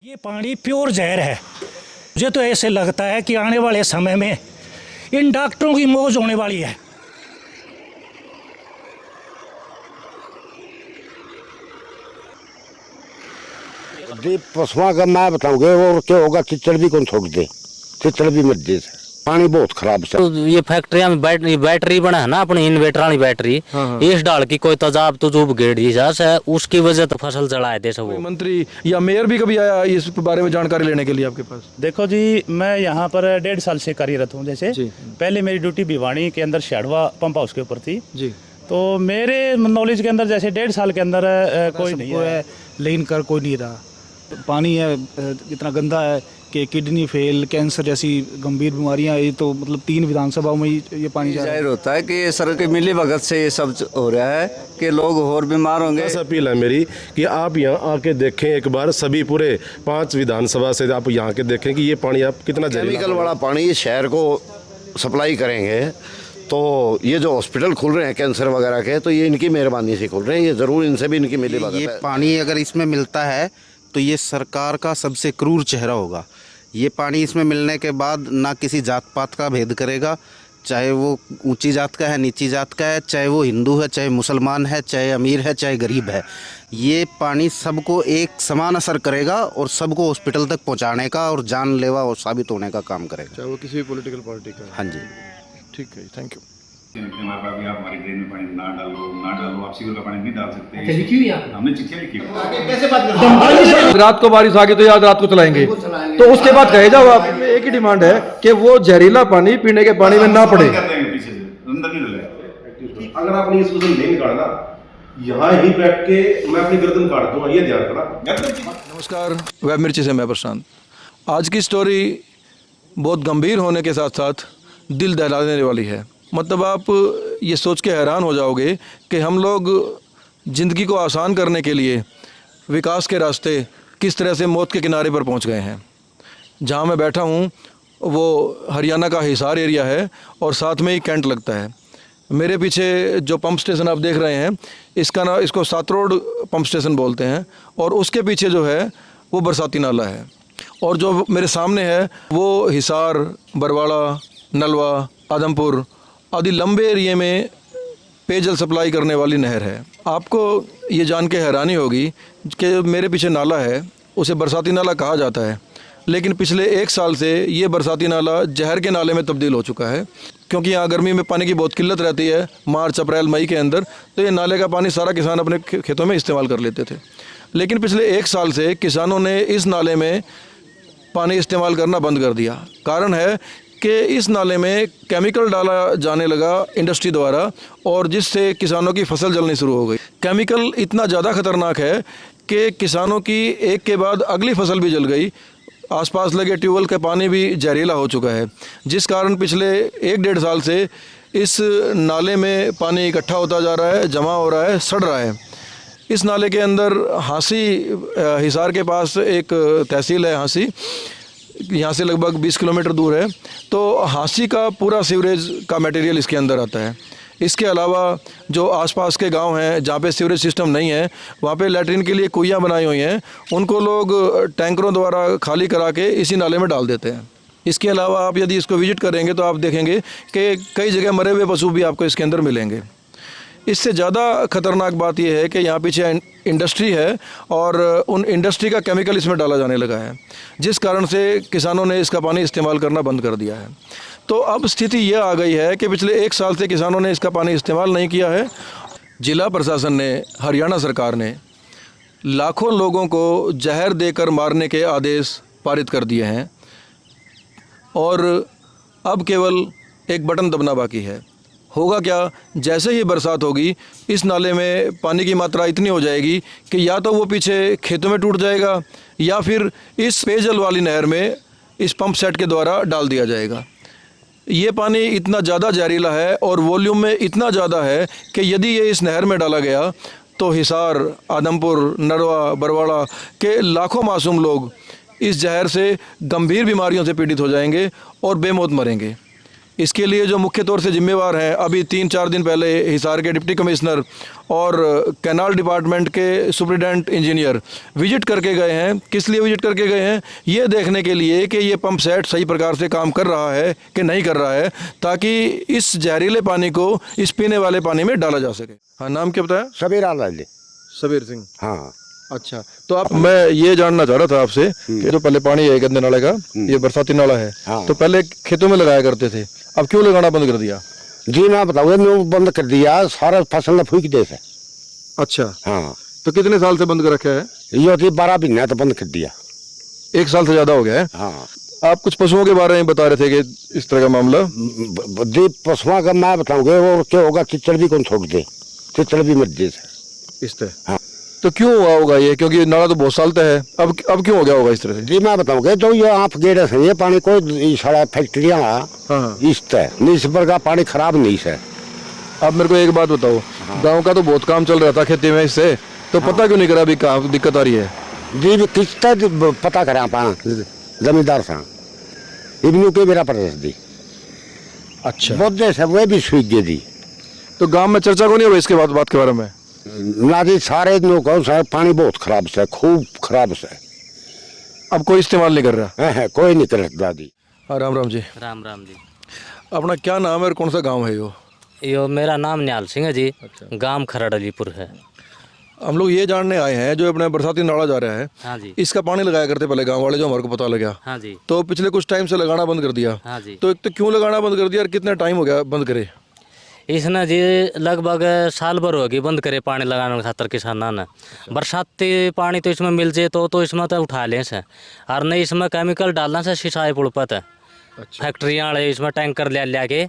ये पानी प्योर जहर है। मुझे तो ऐसे लगता है कि आने वाले समय में इन डॉक्टरों की मौज होने वाली है। पशुओं का मैं बताऊंगा और क्या होगा। चिचड़ भी कौन छोड़ दे, चिचड़ भी मत दे। पानी बहुत खराब है। तो ये फैक्ट्रिया में बैटरी बना है ना, अपनी इन्वर्टर वाली बैटरी। इस डाल की कोई तजाब तो जो गेड़ी जा से उसकी वजह तो फसल जलाए दे सब। मंत्री या मेयर भी कभी आया इस बारे में जानकारी लेने के लिए आपके पास? देखो जी, मैं यहाँ पर 1.5 साल से कार्यरत हूँ। जैसे पहले मेरी ड्यूटी भिवानी के अंदर शेड़वा पंप हाउस के ऊपर थी जी। तो मेरे नॉलेज के अंदर जैसे 1.5 साल के अंदर कोई नहीं है, लेन कर कोई नहीं रहा। पानी है इतना गंदा है कि किडनी फेल, कैंसर जैसी गंभीर बीमारियां ये तो मतलब 3 विधानसभाओं में ये पानी जा रहा है। जाहिर होता है कि ये सर की मिली भगत से ये सब हो रहा है कि लोग और बीमार होंगे। बस अपील है मेरी कि आप यहाँ आके देखें एक बार, सभी पूरे 5 विधानसभा से आप यहाँ के देखें कि ये पानी आप कितना केमिकल वाला पानी ये शहर को सप्लाई करेंगे। तो ये जो हॉस्पिटल खुल रहे हैं कैंसर वगैरह के, तो ये इनकी मेहरबानी से खुल रहे हैं। ये ज़रूर इनसे भी इनकी मिली भगत है। ये पानी अगर इसमें मिलता है तो ये सरकार का सबसे क्रूर चेहरा होगा। ये पानी इसमें मिलने के बाद ना किसी जात पात का भेद करेगा, चाहे वो ऊंची जात का है, नीची जात का है, चाहे वो हिंदू है, चाहे मुसलमान है, चाहे अमीर है, चाहे गरीब है। ये पानी सबको एक समान असर करेगा और सबको हॉस्पिटल तक पहुंचाने का और जानलेवा और साबित होने का काम करेगा, चाहे वो किसी भी पॉलिटिकल पार्टी का। हाँ जी, ठीक है, थैंक यू। आप हमारी ड्रेन में पानी ना डालो, आप सीवर का पानी नहीं डाल सकते। हमने चिट्ठियां लिखी। कैसे बात करते? रात को बारिश आ गई तो याद रात को चलाएंगे, तो उसके बाद कहे जाओ आप। एक ही डिमांड है कि वो जहरीला पानी पीने के पानी में ना पड़े। पीछे से अंदर नहीं डले। अगर आपने इसको नहीं निकालना, यहाँ ही बैठ के मैं अपनी गर्दन काट दूंगा, ये ध्यान रखना। नमस्कार, वेब मिर्ची से मैं प्रशांत। आज की स्टोरी बहुत गंभीर होने के साथ साथ दिल दहला देने वाली है। मतलब आप ये सोच के हैरान हो जाओगे कि हम लोग ज़िंदगी को आसान करने के लिए विकास के रास्ते किस तरह से मौत के किनारे पर पहुंच गए हैं। जहां मैं बैठा हूं वो हरियाणा का हिसार एरिया है और साथ में ही कैंट लगता है। मेरे पीछे जो पंप स्टेशन आप देख रहे हैं इसको सातरोड पंप स्टेशन बोलते हैं, और उसके पीछे जो है वो बरसाती नाला है, और जो मेरे सामने है वो हिसार, बरवाड़ा, नलवा, आदमपुर आदि लंबे एरिए में पेयजल सप्लाई करने वाली नहर है। आपको ये जान के हैरानी होगी कि मेरे पीछे नाला है, उसे बरसाती नाला कहा जाता है, लेकिन पिछले 1 साल से ये बरसाती नाला जहर के नाले में तब्दील हो चुका है। क्योंकि यहाँ गर्मी में पानी की बहुत किल्लत रहती है, मार्च, अप्रैल, मई के अंदर, तो ये नाले का पानी सारा किसान अपने खेतों में इस्तेमाल कर लेते थे। लेकिन पिछले 1 साल से किसानों ने इस नाले में पानी इस्तेमाल करना बंद कर दिया। कारण है कि इस नाले में केमिकल डाला जाने लगा इंडस्ट्री द्वारा, और जिससे किसानों की फसल जलनी शुरू हो गई। केमिकल इतना ज़्यादा खतरनाक है कि किसानों की एक के बाद अगली फसल भी जल गई। आसपास लगे ट्यूबवेल का पानी भी जहरीला हो चुका है, जिस कारण पिछले 1-1.5 साल से इस नाले में पानी इकट्ठा होता जा रहा है, जमा हो रहा है, सड़ रहा है। इस नाले के अंदर हांसी, हिसार के पास एक तहसील है हांसी, यहाँ से लगभग 20 किलोमीटर दूर है। तो हांसी का पूरा सीवरेज का मटेरियल इसके अंदर आता है। इसके अलावा जो आसपास के गांव हैं जहाँ पे सीवरेज सिस्टम नहीं है, वहाँ पे लैट्रिन के लिए कुइयाँ बनाई हुई हैं, उनको लोग टैंकरों द्वारा खाली करा के इसी नाले में डाल देते हैं। इसके अलावा आप यदि इसको विजिट करेंगे तो आप देखेंगे कि कई जगह मरे हुए पशु भी आपको इसके अंदर मिलेंगे। इससे ज़्यादा खतरनाक बात यह है कि यहाँ पीछे इंडस्ट्री है और उन इंडस्ट्री का केमिकल इसमें डाला जाने लगा है, जिस कारण से किसानों ने इसका पानी इस्तेमाल करना बंद कर दिया है। तो अब स्थिति यह आ गई है कि पिछले 1 साल से किसानों ने इसका पानी इस्तेमाल नहीं किया है। जिला प्रशासन ने, हरियाणा सरकार ने लाखों लोगों को जहर देकर मारने के आदेश पारित कर दिए हैं, और अब केवल एक बटन दबना बाकी है। होगा क्या, जैसे ही बरसात होगी इस नाले में पानी की मात्रा इतनी हो जाएगी कि या तो वो पीछे खेतों में टूट जाएगा या फिर इस पेयजल वाली नहर में इस पंप सेट के द्वारा डाल दिया जाएगा। ये पानी इतना ज़्यादा जहरीला है और वॉल्यूम में इतना ज़्यादा है कि यदि ये इस नहर में डाला गया तो हिसार, आदमपुर, नरवा, बरवाड़ा के लाखों मासूम लोग इस जहर से गंभीर बीमारियों से पीड़ित हो जाएंगे और बेमौत मरेंगे। इसके लिए जो मुख्य तौर से जिम्मेवार हैं, अभी 3-4 दिन पहले हिसार के डिप्टी कमिश्नर और कैनाल डिपार्टमेंट के सुपरिटेंडेंट इंजीनियर विजिट करके गए हैं। किस लिए विजिट करके गए हैं? ये देखने के लिए कि ये पंप सेट सही प्रकार से काम कर रहा है कि नहीं कर रहा है, ताकि इस जहरीले पानी को इस पीने वाले पानी में डाला जा सके। हाँ, नाम क्या बताया? सबीर आलाली। सबीर सिंह। हाँ। अच्छा, तो आप, मैं ये जानना चाह रहा था आपसे कि जो पहले पानी है गंदे नाले का, ये बरसाती नाला है, हाँ। तो पहले खेतों में लगाया करते थे, अब क्यों लगाना बंद कर दिया? जी मैं बताऊँ, मैं बंद कर दिया, सारा फसल ने फूक दे से। अच्छा, हाँ। तो कितने साल से बंद कर रखा है? ये होती 12 महीने तो बंद कर दिया। 1 साल से ज्यादा हो गया है। हाँ। आप कुछ पशुओं के बारे में बता रहे थे कि इस तरह का मामला। दीप पशुओं का मैं बताऊंगा, वो क्या होगा, चिचड़ भी कौन छोड़ दे, चिचड़ भी मर दे इस तरह। हाँ। तो क्यों हुआ होगा ये? क्योंकि नाला तो बहुत साल तक है, अब क्यों हो गया होगा इस तरह से? जी मैं बताऊंगा, जो ये आप गेड़े से ये पानी कोई सारा फैक्ट्रियाँ हाँ। इस तरह निस्बर का पानी खराब नहीं है। अब मेरे को एक बात बताओ, गांव का तो बहुत काम चल रहा था खेती में, इससे तो पता क्यों नहीं करा अभी कहाँ दिक्कत आ रही है? जी भी किस तरह पता करें आप जमींदार से इबनू के मेरा प्रदेश दी। अच्छा, बहुत देश है वो भी सूख गई दी। तो गांव में चर्चा को नहीं हुई इसके बात के बारे में? ना जी, सारे लोग सारे पानी बहुत खराब से, खूब खराब से। अब कोई इस्तेमाल नहीं कर रहा है कोई नहीं कर दादी। हाँ, राम राम जी। राम राम जी। अपना क्या नाम है और कौन सा गांव है यो मेरा नाम न्याल सिंह है जी। गांव खरड़ अलीपुर है। हम लोग ये जानने आए हैं, जो अपना बरसाती नाला जा रहा है, हाँ जी। इसका पानी लगाया करते पहले गांव वाले, जो हमारे को पता लगा। हाँ जी। तो पिछले कुछ टाइम से लगाना बंद कर दिया। हाँ जी। तो एक तो क्यों लगाना बंद कर दिया और कितना टाइम हो गया बंद करे? इसने जी लगभग साल भर होगी बंद करे पानी लगाने खातर किसाना ने। बरसाती पानी तो इसमें मिल जाए तो इसमें तो उठा लें से, और नहीं इसमें केमिकल डालना से सिंचाई पुड़पत है। फैक्ट्रियाँ वाले इसमें टैंकर ले के,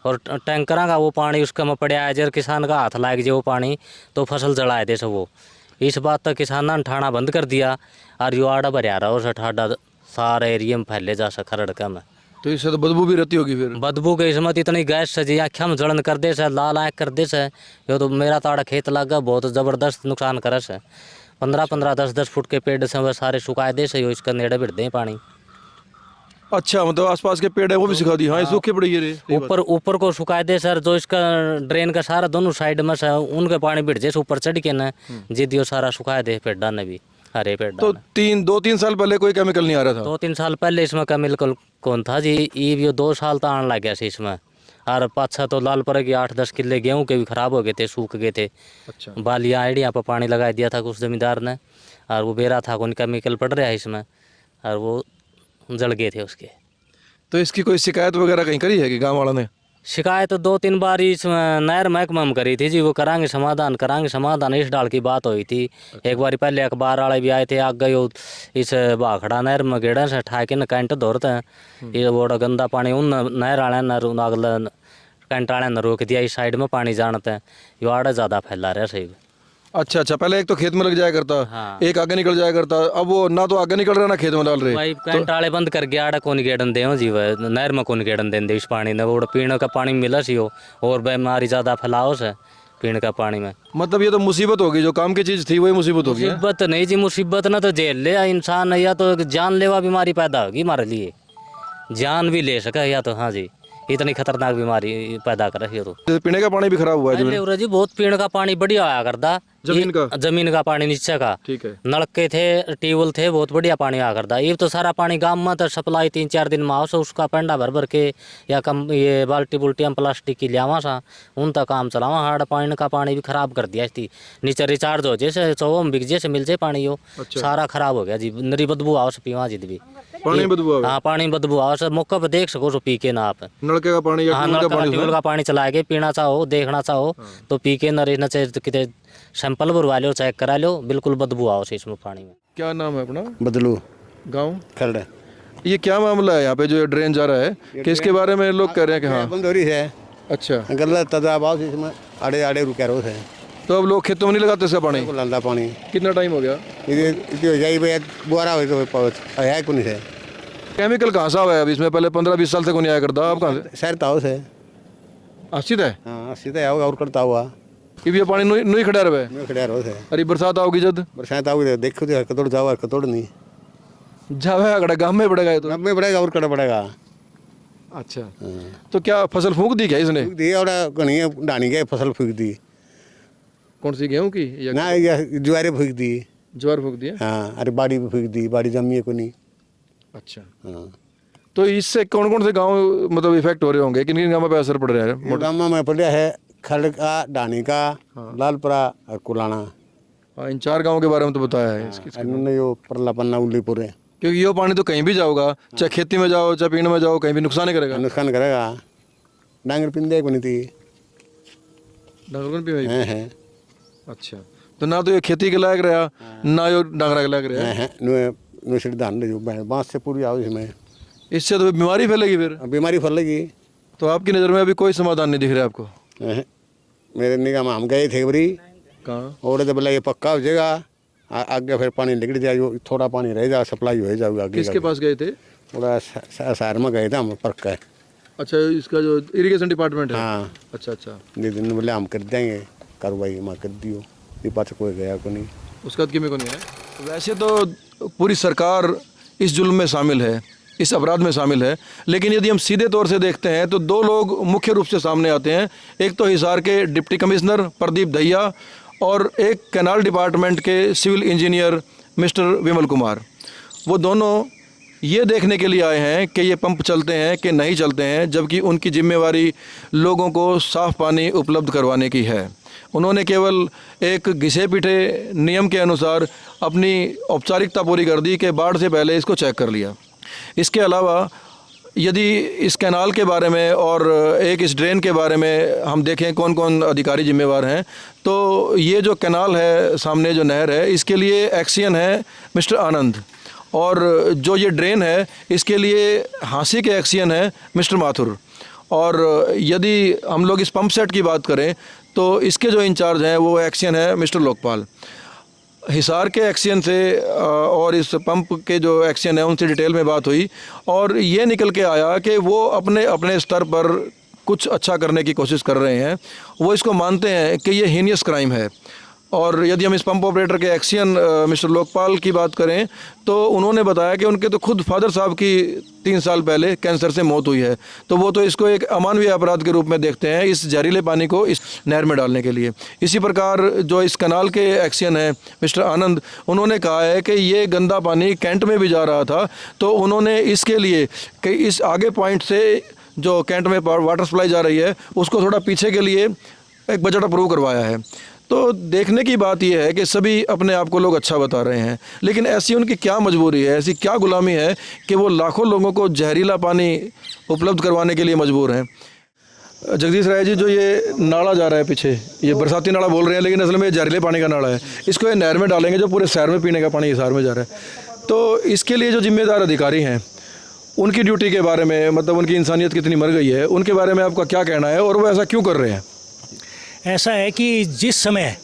और टैंकर का वो पानी उसका में पड़ा है, जर किसान का हाथ लाग जाए वो पानी तो फसल जलाए दे सब वो। इस बात तक किसाना ने ठाना बंद कर दिया, और यो आड़ा भरिया रहा और ठाडा सारे एरिया में फैले जा सका रड़का में। तो इससे तो बदबू भी रहती होगी फिर? बदबू के इसमें इतनी गैस से जी आँखें में जलन कर दे से, लाल आँख कर दे से। यो तो मेरा ताड़ा खेत लगा बहुत ज़बरदस्त नुकसान करे से। 15-15, 10-10 फुट के पेड़ से वह सारे सुखाए दे से, यो इसका नेड़े बिड़ दे पानी। अच्छा, मतलब आसपास के पेड़ है वो भी सिखा दी? हाँ, ये सूखे पड़ी है। ऊपर को सुखाए दे सर, जो इसका ड्रेन का सारा दोनों साइड में से उनके पानी बिड़ जाए ऊपर चढ़ के न, जिदियो सारा सुखाए दे पेड़ा ने भी, हरे पेड़। तो 2-3 साल पहले कोई केमिकल नहीं आ रहा था? 2-3 साल पहले इसमें केमिकल कौन था जी, ये 2 साल तो आने लग गया से इसमें। और पाछा तो लाल पर 8-10 किले गेहूँ के भी खराब हो गए थे, सूख गए थे। अच्छा। बालियाँ आइडिया पर पानी लगा दिया था कुछ जमींदार ने, और वो बेरा था कौन केमिकल पड़ रहा है इसमें, और वो जल गए थे उसके। तो इसकी कोई शिकायत वगैरह कहीं करी है कि गांव वालों ने? शिकायत 2-3 बार इस नहर महकमा में करी थी जी, वो करांगे समाधान इस डाल की बात हुई थी। एक बार पहले अखबार वाले भी आए थे, आग गए इस भाखड़ा नहर में गेड़ा से ठाके न कैंट दौड़ते हैं, ये वो गंदा पानी उन नहर वाले न अगला कैंट वाले ने रोक दिया, इस साइड में पानी जानते हैं, ये आड़ा ज़्यादा फैला रहा सही। अच्छा, पहले एक तो खेत में लग जाया करता। हाँ। एक आगे निकल जाया करता, अब वो ना तो आगे निकल रहा ना खेत में डाल रहे। भाई कैंट वाले बंद कर गया, आड़ा कौन गेड़न दे जी, वह नहर में कौन गेड़न देंगे इस पानी ने, वो पीने का पानी मिला सी हो, और बीमारी ज़्यादा फैलाओ से पीने का पानी में। मतलब ये तो मुसीबत होगी, जो काम की चीज़ थी वही मुसीबत होगी। मुसीबत नहीं जी, मुसीबत ना तो जेल ले इंसान, या तो जानलेवा बीमारी पैदा होगी हमारे लिए, जान भी ले सका या तो। हाँ जी, इतनी खतरनाक बीमारी पैदा कर रही है। तो पीने का पानी भी खराब हुआ है जी, बहुत पीने का पानी बढ़िया आया करता, जमीन का पानी नीचे का। ठीक है। नलके थे, ट्यूबवेल थे, बहुत बढ़िया पानी आया करता। ये तो सारा पानी गांव में तो सप्लाई 3-4 दिन में आओ से, उसका पेंडा भर के या कम ये बाल्टी बुल्टी हम प्लास्टिक की लियावा सा, उन तक काम चलावा। हार्ड पानी का पानी भी खराब कर दिया थी, नीचे रिचार्ज हो जैसे 100 बिक जैसे मिल जाए पानी, यो सारा खराब हो गया जी। नरी बदबू आओ से पीवा जी भी पानी बदबू। हाँ, पानी बदबू आओ से, मौका पर देख सको पी के ना आप। नलके का पानी या ट्यूबवेल का पानी चला के पीना चाहो, देखना चाहो तो पी के न रहना चाहिए, कितने सैंपल भरवा लो, चेक करा लो, बिल्कुल बदबू आओ से इसमें पानी में। क्या नाम है अपना? बदलू गाँव खरड़। ये क्या मामला है यहाँ पे जो ड्रेन जा रहा है, कि इसके बारे में लोग कह रहे हैं कि हाँ बंद हो रही है। अच्छा, गलत तदाबाव इसमें आड़े आड़े रुका रो है, तो अब लोग खेतों में नहीं लगाते इसका पानी? लांदा पानी कितना टाइम हो गया? इतनी हो जाए भाई, बुआरा हो तो है कौन है। केमिकल कहाँ से आया? अब इसमें पहले 15-20 साल से कोई नहीं आया करता, आप कहाँ से? शहर ताऊ से। अस्सी है? हाँ, सीधा आओगा और करता हुआ ये पानी नहीं खड़ा रहे? मैं खड़ा रो है। अरे बरसात आओगी जब? बरसात आओगी देखो तो हरकतोड़ जाओ, हरकतोड़ नहीं जावे अगड़ा गाँव में पड़ेगा, तो अब में पड़ेगा और कड़ा पड़ेगा। अच्छा, तो क्या फसल फूंक दी क्या इसने? दी और घनी डानी के फसल फूक दी। कौन सी, गेहूं की या ना ये ज्वारे फूक दी। ज्वार फूंक दिया? हाँ, अरे बाड़ी भी फूक दी, बाड़ी जमी है को नहीं। अच्छा, हाँ, तो इससे कौन कौन से गांव मतलब इफेक्ट हो रहे होंगे, किन किन गांवों पे असर पड़ रहा है? गाँव में पड़ा है खड़का, डानी का, लालपुरा और कुलाना। हाँ, इन 4 गांवों के बारे में तो बताया है इसके। इन्होंने यो परला पन्ना उल्लीपुर है। क्योंकि ये पानी तो कहीं भी जाओगा, चाहे खेती में जाओ चाहे पीने में जाओ, कहीं भी नुकसान ही करेगा। नुकसान करेगा। डांगर पिंदे को नहीं थी। डांगर भी वही? हैं। अच्छा, तो ना तो ये खेती के लायक रहा, ना ये डांगरा के लायक रहा। हैं नु सिर धान ले जो बांस से पूरी आओ इसमें। इससे तो बीमारी फैलेगी फिर। बीमारी फैलेगी। तो आपकी नज़र में अभी कोई समाधान नहीं दिख रहा आपको? मेरे निगाह में हम गए थे बरी कहाँ? और तो बोला ये पक्का हो जाएगा, आगे फिर पानी निकल जाए, थोड़ा पानी रह जाए, सप्लाई हो जाएगा आगे। किसके पास गए थे? थोड़ा शहर में गए थे हम, पर्क का। अच्छा, इसका जो इरिगेशन डिपार्टमेंट है। हाँ। अच्छा, दीदी ने बोले हम कर देंगे कार्रवाई, मैं कर दियो। ये पास कोई गया को नहीं, उसका किमें को नहीं है। वैसे तो पूरी सरकार इस जुल्म में शामिल है, इस अपराध में शामिल है, लेकिन यदि हम सीधे तौर से देखते हैं तो 2 लोग मुख्य रूप से सामने आते हैं। एक तो हिसार के डिप्टी कमिश्नर प्रदीप दहिया और एक कैनाल डिपार्टमेंट के civil engineer mister Vimal Kumar. वो दोनों ये देखने के लिए आए हैं कि ये पंप चलते हैं कि नहीं चलते हैं, जबकि उनकी जिम्मेवारी लोगों को साफ़ पानी उपलब्ध करवाने की है। उन्होंने केवल एक घिसे पिटे नियम के अनुसार अपनी औपचारिकता पूरी कर दी कि बाढ़ से पहले इसको चेक कर लिया। इसके अलावा यदि इस कैनाल के बारे में और एक इस ड्रेन के बारे में हम देखें कौन कौन अधिकारी जिम्मेवार हैं, तो ये जो कैनाल है, सामने जो नहर है, इसके लिए एक्सियन है मिस्टर आनंद, और जो ये ड्रेन है इसके लिए हाँसी के एक्सियन है मिस्टर माथुर। और यदि हम लोग इस पंप सेट की बात करें तो इसके जो इंचार्ज हैं वो एक्सियन है मिस्टर लोकपाल। हिसार के एक्सियन से और इस पंप के जो एक्सियन है उनसे डिटेल में बात हुई और ये निकल के आया कि वो अपने अपने स्तर पर कुछ अच्छा करने की कोशिश कर रहे हैं। वो इसको मानते हैं कि ये हीनियस क्राइम है। और यदि हम इस पंप ऑपरेटर के एक्सियन मिस्टर लोकपाल की बात करें तो उन्होंने बताया कि उनके तो खुद फादर साहब की 3 साल पहले कैंसर से मौत हुई है, तो वो तो इसको एक अमानवीय अपराध के रूप में देखते हैं, इस जहरीले पानी को इस नहर में डालने के लिए। इसी प्रकार जो इस कनाल के एक्सियन है मिस्टर आनंद, उन्होंने कहा है कि ये गंदा पानी कैंट में भी जा रहा था, तो उन्होंने इसके लिए कि इस आगे पॉइंट से जो कैंट में वाटर सप्लाई जा रही है उसको थोड़ा पीछे के लिए एक बजट अप्रूव करवाया है। तो देखने की बात यह है कि सभी अपने आप को लोग अच्छा बता रहे हैं, लेकिन ऐसी उनकी क्या मजबूरी है, ऐसी क्या गुलामी है कि वो लाखों लोगों को जहरीला पानी उपलब्ध करवाने के लिए मजबूर हैं। जगदीश राय जी, जो ये नाला जा रहा है पीछे, ये बरसाती नाला बोल रहे हैं लेकिन असल में ये जहरीले पानी का नाला है, इसको ये नहर में डालेंगे जो पूरे शहर में पीने का पानी हिसार में जा रहा है। तो इसके लिए जो जिम्मेदार अधिकारी हैं उनकी ड्यूटी के बारे में, मतलब उनकी इंसानियत कितनी मर गई है, उनके बारे में आपका क्या कहना है और वो ऐसा क्यों कर रहे हैं? ऐसा है कि जिस समय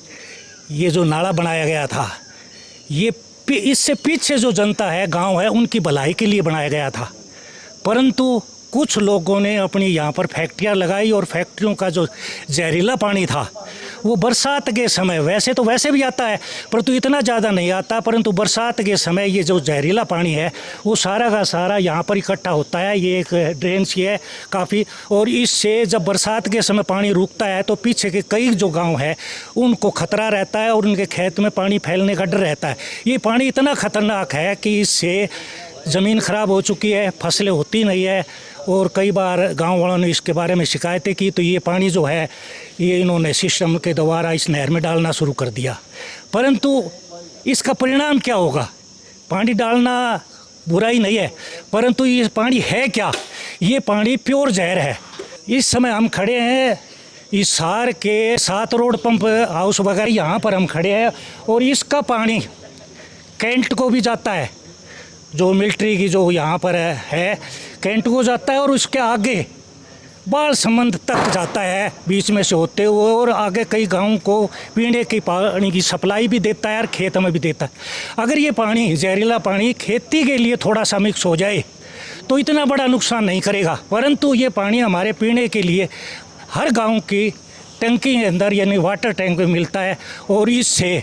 ये जो नाला बनाया गया था, ये इससे पीछे जो जनता है, गांव है, उनकी भलाई के लिए बनाया गया था, परंतु कुछ लोगों ने अपनी यहाँ पर फैक्ट्रियाँ लगाई और फैक्ट्रियों का जो जहरीला पानी था वो बरसात के समय, वैसे तो वैसे भी आता है परंतु इतना ज़्यादा नहीं आता, परंतु बरसात के समय ये जो जहरीला पानी है वो सारा का सारा यहाँ पर इकट्ठा होता है। ये एक ड्रेन सी है काफ़ी, और इससे जब बरसात के समय पानी रुकता है तो पीछे के कई जो गांव है उनको खतरा रहता है और उनके खेत में पानी फैलने का डर रहता है। ये पानी इतना ख़तरनाक है कि इससे ज़मीन ख़राब हो चुकी है, फसलें होती नहीं है, और कई बार गांव वालों ने इसके बारे में शिकायतें की, तो ये पानी जो है ये इन्होंने सिस्टम के द्वारा इस नहर में डालना शुरू कर दिया। परंतु इसका परिणाम क्या होगा? पानी डालना बुरा ही नहीं है, परंतु ये पानी है क्या? ये पानी प्योर जहर है। इस समय हम खड़े हैं इस शहर के 7 रोड पंप हाउस वगैरह, यहाँ पर हम खड़े हैं, और इसका पानी कैंट को भी जाता है, जो मिलिट्री की जो यहाँ पर है कैंट को जाता है, और उसके आगे बाल संबंध तक जाता है बीच में से होते हुए, और आगे कई गांवों को पीने के पानी की सप्लाई भी देता है और खेत में भी देता है। अगर ये पानी, जहरीला पानी, खेती के लिए थोड़ा सा मिक्स हो जाए तो इतना बड़ा नुकसान नहीं करेगा, परंतु ये पानी हमारे पीने के लिए हर गाँव की टंकी के अंदर यानी वाटर टैंक में मिलता है, और इससे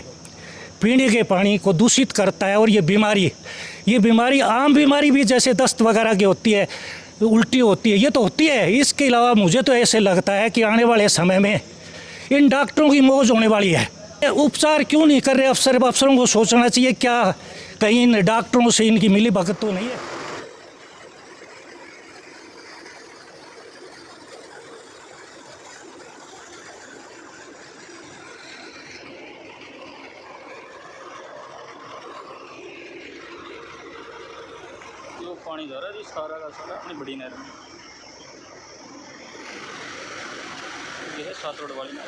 पीने के पानी को दूषित करता है। और ये बीमारी आम बीमारी भी जैसे दस्त वगैरह की होती है, उल्टी होती है, ये तो होती है। इसके अलावा मुझे तो ऐसे लगता है कि आने वाले समय में इन डॉक्टरों की मौज होने वाली है। उपचार क्यों नहीं कर रहे अफसरों को सोचना चाहिए, क्या कहीं इन डॉक्टरों से इनकी मिली भगत तो नहीं है। पानी जा रहा है जी सारा का सारा अपनी बड़ी नहर में। ये है 7 रोड वाली नहर।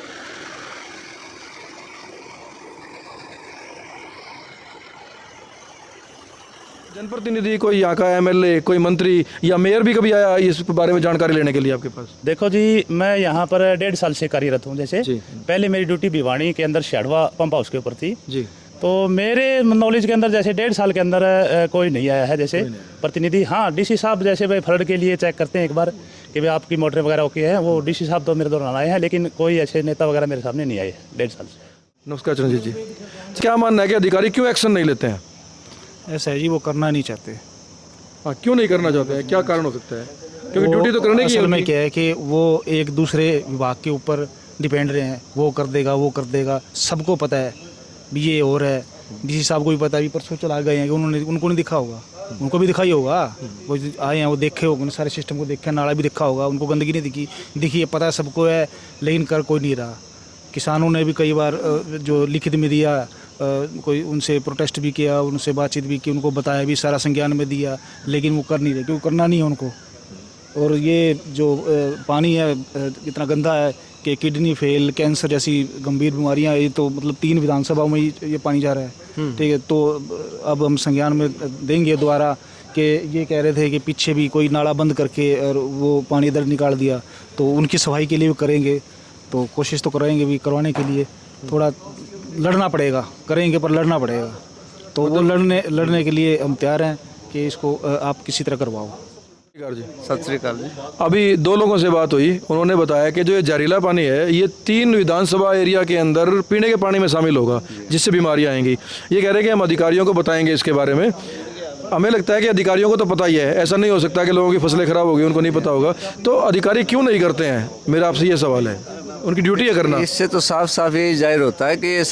जनप्रतिनिधि कोई यहाँ का एमएलए, कोई मंत्री या मेयर भी कभी आया इस बारे में जानकारी लेने के लिए आपके पास? देखो जी, मैं यहाँ पर 1.5 साल से कार्यरत हूँ। जैसे पहले मेरी ड्यूटी भिवानी के अंदर शेड़वा पंप हाउस के ऊपर थी जी। तो मेरे नॉलेज के अंदर जैसे 1.5 साल के अंदर कोई नहीं आया है जैसे प्रतिनिधि। हाँ, डीसी साहब जैसे भाई फ्लड के लिए चेक करते हैं एक बार कि भाई आपकी मोटर वगैरह ओके है, वो डीसी साहब तो मेरे दौरान आए हैं, लेकिन कोई ऐसे नेता वगैरह मेरे सामने नहीं आए 1.5 साल से। नमस्कार चंद्रजीत जी, क्या मानना है कि अधिकारी क्यों एक्शन नहीं लेते हैं? ऐसा है जी, वो करना नहीं चाहते। हाँ, क्यों नहीं करना चाहते हैं, क्या कारण हो सकता है? क्योंकि ड्यूटी तो करने की असल में क्या है कि वो एक दूसरे विभाग के ऊपर डिपेंड रहे हैं, वो कर देगा, सबको पता है भी ये और है। डीसी साहब को भी पता है, परसों चला गए हैं कि उनको नहीं दिखा होगा, उनको भी दिखाई होगा, वो आए हैं, वो देखे होंगे, सारे सिस्टम को देखे, नाला भी दिखा होगा, उनको गंदगी नहीं दिखी है, पता है सबको है, लेकिन कर कोई नहीं रहा। किसानों ने भी कई बार जो लिखित में दिया, कोई उनसे प्रोटेस्ट भी किया, उनसे बातचीत भी की, उनको बताया भी, सारा संज्ञान में दिया, लेकिन वो कर नहीं रहे, क्योंकि करना नहीं है उनको। और ये जो पानी है इतना गंदा है कि किडनी फेल, कैंसर जैसी गंभीर बीमारियां, ये तो मतलब 3 विधानसभाओं में ये पानी जा रहा है। ठीक है, तो अब हम संज्ञान में देंगे दोबारा कि ये कह रहे थे कि पीछे भी कोई नाला बंद करके और वो पानी इधर निकाल दिया, तो उनकी सफाई के लिए भी करेंगे, तो कोशिश तो करेंगे भी करवाने के लिए। थोड़ा लड़ना पड़ेगा, करेंगे पर लड़ना पड़ेगा, तो वो लड़ने के लिए हम तैयार हैं कि इसको आप किसी तरह करवाओ। सत श्री अकाल जी। अभी 2 लोगों से बात हुई, उन्होंने बताया कि जो ये जहरीला पानी है ये 3 विधानसभा एरिया के अंदर पीने के पानी में शामिल होगा, जिससे बीमारियां आएंगी। ये कह रहे हैं कि हम अधिकारियों को बताएंगे इसके बारे में। हमें लगता है कि अधिकारियों को तो पता ही है, ऐसा नहीं हो सकता कि लोगों की फसलें खराब होगी उनको नहीं पता होगा। तो अधिकारी क्यों नहीं करते हैं, मेरा आपसे ये सवाल है। उनकी ड्यूटी है करना। इससे तो साफ साफ यही जाहिर होता है कि ये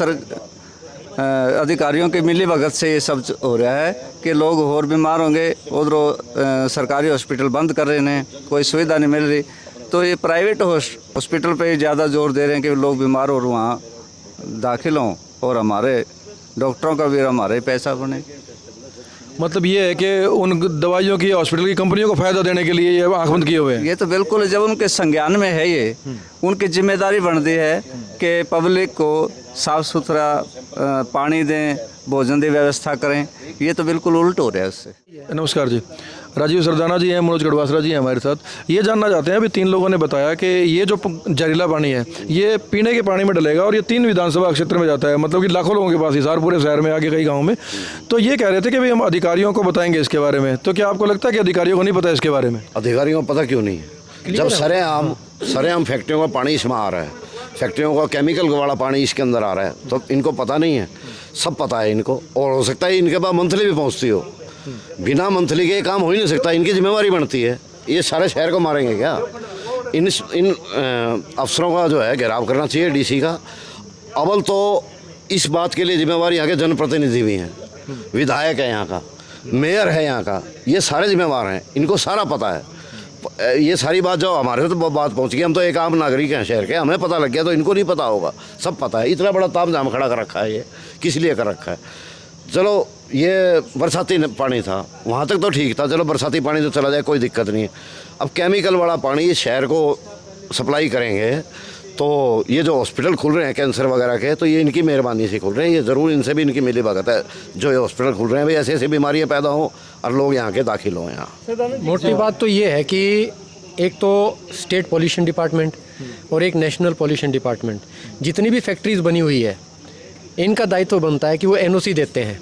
अधिकारियों के मिली भगत से ये सब हो रहा है कि लोग और बीमार होंगे, उधर सरकारी हॉस्पिटल बंद कर रहे हैं, कोई सुविधा नहीं मिल रही, तो ये प्राइवेट हॉस्पिटल पे ज़्यादा जोर दे रहे हैं कि लोग बीमार और वहाँ दाखिल हों और हमारे डॉक्टरों का भी हमारे पैसा बने। मतलब ये है कि उन दवाइयों की, हॉस्पिटल की कंपनियों को फ़ायदा देने के लिए ये आँख बंद किए हुए हैं। ये तो बिल्कुल, जब उनके संज्ञान में है ये, उनकी जिम्मेदारी बनती है कि पब्लिक को साफ़ सुथरा पानी दें, भोजन की व्यवस्था करें। ये तो बिल्कुल उल्ट हो रहा है उससे। नमस्कार जी, राजीव सरदाना जी हैं, मनोज गढ़वासरा जी हैं हमारे साथ। ये जानना चाहते हैं, अभी 3 लोगों ने बताया कि ये जो जहरीला पानी है ये पीने के पानी में डलेगा और ये 3 विधानसभा क्षेत्र में जाता है, मतलब कि लाखों लोगों के पास, हिसार पूरे शहर में, आगे कई गाँव में। तो ये कह रहे थे कि भाई हम अधिकारियों को बताएंगे इसके बारे में। तो क्या आपको लगता है कि अधिकारियों को नहीं पता इसके बारे में? अधिकारियों को पता क्यों नहीं है? जब सरेआम फैक्ट्रियों का पानी इसमें आ रहा है, फैक्ट्रियों का केमिकल वाला पानी इसके अंदर आ रहा है, तो इनको पता नहीं है? सब पता है इनको, और हो सकता है इनके पास मंथली भी पहुंचती हो। बिना मंथली के काम हो ही नहीं सकता, इनकी जिम्मेवारी बनती है। ये सारे शहर को मारेंगे क्या? इन अफसरों का जो है घेराव करना चाहिए, डीसी का। अव्वल तो इस बात के लिए जिम्मेवारी यहाँ के जनप्रतिनिधि भी हैं, विधायक है यहाँ का, मेयर है यहाँ का, ये सारे जिम्मेवार हैं, इनको सारा पता है। ये सारी बात जो हमारे तो बात पहुंच गई, हम तो एक आम नागरिक हैं शहर के, हमें पता लग गया, तो इनको नहीं पता होगा, सब पता है। इतना बड़ा तामझाम खड़ा कर रखा है, ये किस लिए कर रखा है? चलो ये बरसाती पानी था, वहाँ तक तो ठीक था, चलो बरसाती पानी तो चला जाए, कोई दिक्कत नहीं है। अब केमिकल वाला पानी ये शहर को सप्लाई करेंगे, तो ये जो हॉस्पिटल खुल रहे हैं कैंसर वगैरह के, तो ये इनकी मेहरबानी से खुल रहे हैं। ये ज़रूर इनसे भी इनकी मिली भगत है, जो ये हॉस्पिटल खुल रहे हैं, भाई ऐसी ऐसी बीमारियाँ पैदा हों और लोग यहाँ के दाखिल हों। यहाँ मोटी बात तो ये है कि एक तो स्टेट पॉल्यूशन डिपार्टमेंट और एक नेशनल पॉल्यूशन डिपार्टमेंट, जितनी भी फैक्ट्रीज़ बनी हुई है, इनका दायित्व बनता है कि वो एनओसी देते हैं।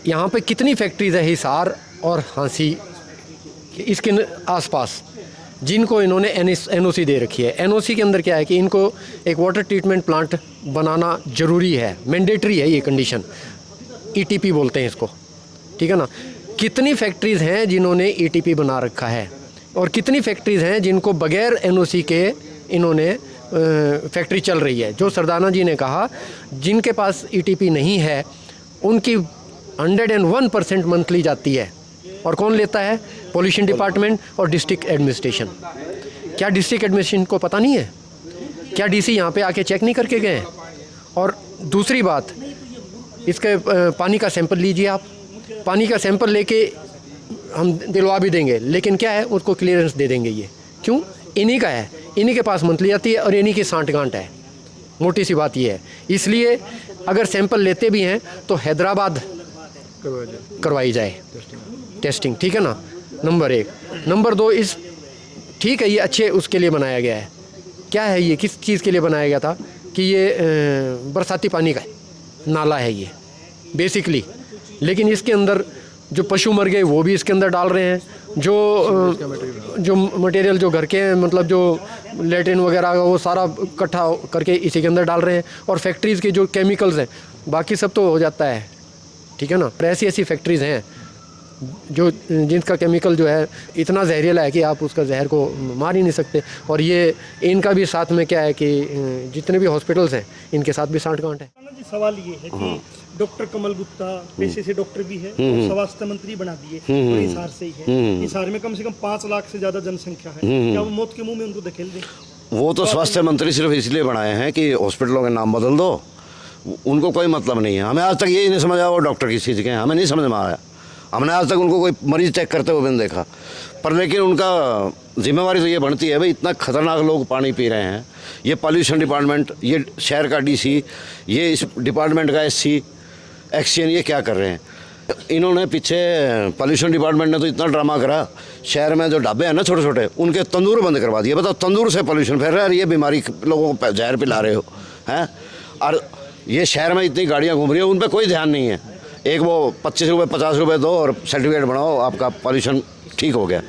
यहाँ पे कितनी फैक्ट्रीज़ है हिसार और हाँसी इसके आसपास, जिनको इन्होंने एनओसी दे रखी है। एनओसी के अंदर क्या है कि इनको एक वाटर ट्रीटमेंट प्लांट बनाना ज़रूरी है, मैंडेटरी है ये कंडीशन, ईटीपी बोलते हैं इसको, ठीक है ना। कितनी फैक्ट्रीज़ हैं जिन्होंने ईटीपी बना रखा है, और कितनी फैक्ट्रीज़ हैं जिनको बगैर एनओसी के इन्होंने फैक्ट्री चल रही है। जो सरदाना जी ने कहा, जिनके पास ईटीपी नहीं है उनकी 101% मंथली जाती है। और कौन लेता है? पॉल्यूशन डिपार्टमेंट और डिस्ट्रिक्ट एडमिनिस्ट्रेशन। क्या डिस्ट्रिक्ट एडमिनिस्ट्रेशन को पता नहीं है? क्या डीसी यहाँ पे आके चेक नहीं करके गए हैं? और दूसरी बात, इसके पानी का सैंपल लीजिए आप। पानी का सैंपल लेके हम दिलवा भी देंगे, लेकिन क्या है, उसको क्लियरेंस दे देंगे। ये क्यों? इन्हीं का है, इन्हीं के पास मंथली आती है और इन्हीं की सांठगांठ है। मोटी सी बात ये है। इसलिए अगर सैंपल लेते भी हैं तो हैदराबाद करवाई जाए टेस्टिंग, ठीक है ना, नंबर 1। नंबर 2, इस ठीक है ये अच्छे उसके लिए बनाया गया है। क्या है ये, किस चीज़ के लिए बनाया गया था? कि ये बरसाती पानी का नाला है ये बेसिकली, लेकिन इसके अंदर जो पशु मर गए वो भी इसके अंदर डाल रहे हैं। जो मटेरियल जो घर के मतलब जो लेट्रिन वगैरह वो सारा इकट्ठा करके इसी के अंदर डाल रहे हैं। और फैक्ट्रीज़ के जो केमिकल्स हैं, बाकी सब तो हो जाता है, ठीक है ना। ऐसी ऐसी फैक्ट्रीज़ हैं जो जिनका केमिकल जो है इतना जहरीला है कि आप उसका जहर को मार ही नहीं सकते। और ये इनका भी साथ में क्या है कि जितने भी हॉस्पिटल्स हैं इनके साथ भी सांठगांठ है। जी सवाल ये है कि डॉक्टर कमल गुप्ता पेशे से डॉक्टर भी है और स्वास्थ्य मंत्री बना दिए और हिसार से ही है। हिसार में कम से कम 5 लाख से ज्यादा जनसंख्या है। क्या वो मौत के मुंह में उनको धकेल दें? वो तो स्वास्थ्य मंत्री सिर्फ इसलिए बनाए हैं कि हॉस्पिटलों के नाम बदल दो, उनको कोई मतलब नहीं है। हमें आज तक यही नहीं समझ आया वो डॉक्टर किस चीज़ के हैं, हमें नहीं समझ में आया। हमने आज तक उनको कोई मरीज चेक करते हुए नहीं देखा। पर लेकिन उनका जिम्मेवारी तो ये बनती है भाई, इतना खतरनाक लोग पानी पी रहे हैं। ये पॉल्यूशन डिपार्टमेंट, ये शहर का डीसी, ये इस डिपार्टमेंट का एससी एक्सचेंज, ये क्या कर रहे हैं? इन्होंने पीछे पॉल्यूशन डिपार्टमेंट ने तो इतना ड्रामा करा, शहर में जो ढाबे हैं ना छोटे छोटे, उनके तंदूर बंद करवा दिए। बताओ, तंदूर से पॉल्यूशन फैल रहा है और ये बीमारी लोगों को जहर पिला रहे हो हैं। और ये शहर में इतनी गाड़ियाँ घूम रही है, उन पर कोई ध्यान नहीं है। एक वो 25 रुपये 50 रुपये दो और सर्टिफिकेट बनाओ, आपका पॉल्यूशन ठीक हो गया।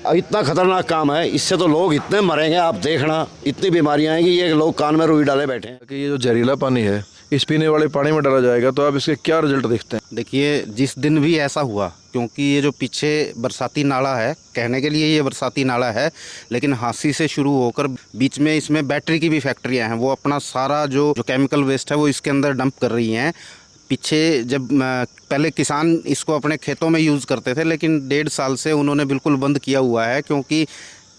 अब इतना खतरनाक काम है, इससे तो लोग इतने मरेंगे, आप देखना, इतनी बीमारियां हैं कि ये लोग कान में रुई डाले बैठे हैं। कि ये जो जहरीला पानी है इस पीने वाले पानी में डाला जाएगा तो आप इसके क्या रिजल्ट देखते हैं? देखिए, जिस दिन भी ऐसा हुआ, क्योंकि ये जो पीछे बरसाती नाला है, कहने के लिए ये बरसाती नाला है, लेकिन हांसी से शुरू होकर बीच में इसमें बैटरी की भी फैक्ट्रियां हैं। वो अपना सारा जो केमिकल वेस्ट है वो इसके अंदर डंप कर रही हैं। पीछे जब पहले किसान इसको अपने खेतों में यूज़ करते थे, लेकिन 1.5 साल से उन्होंने बिल्कुल बंद किया हुआ है, क्योंकि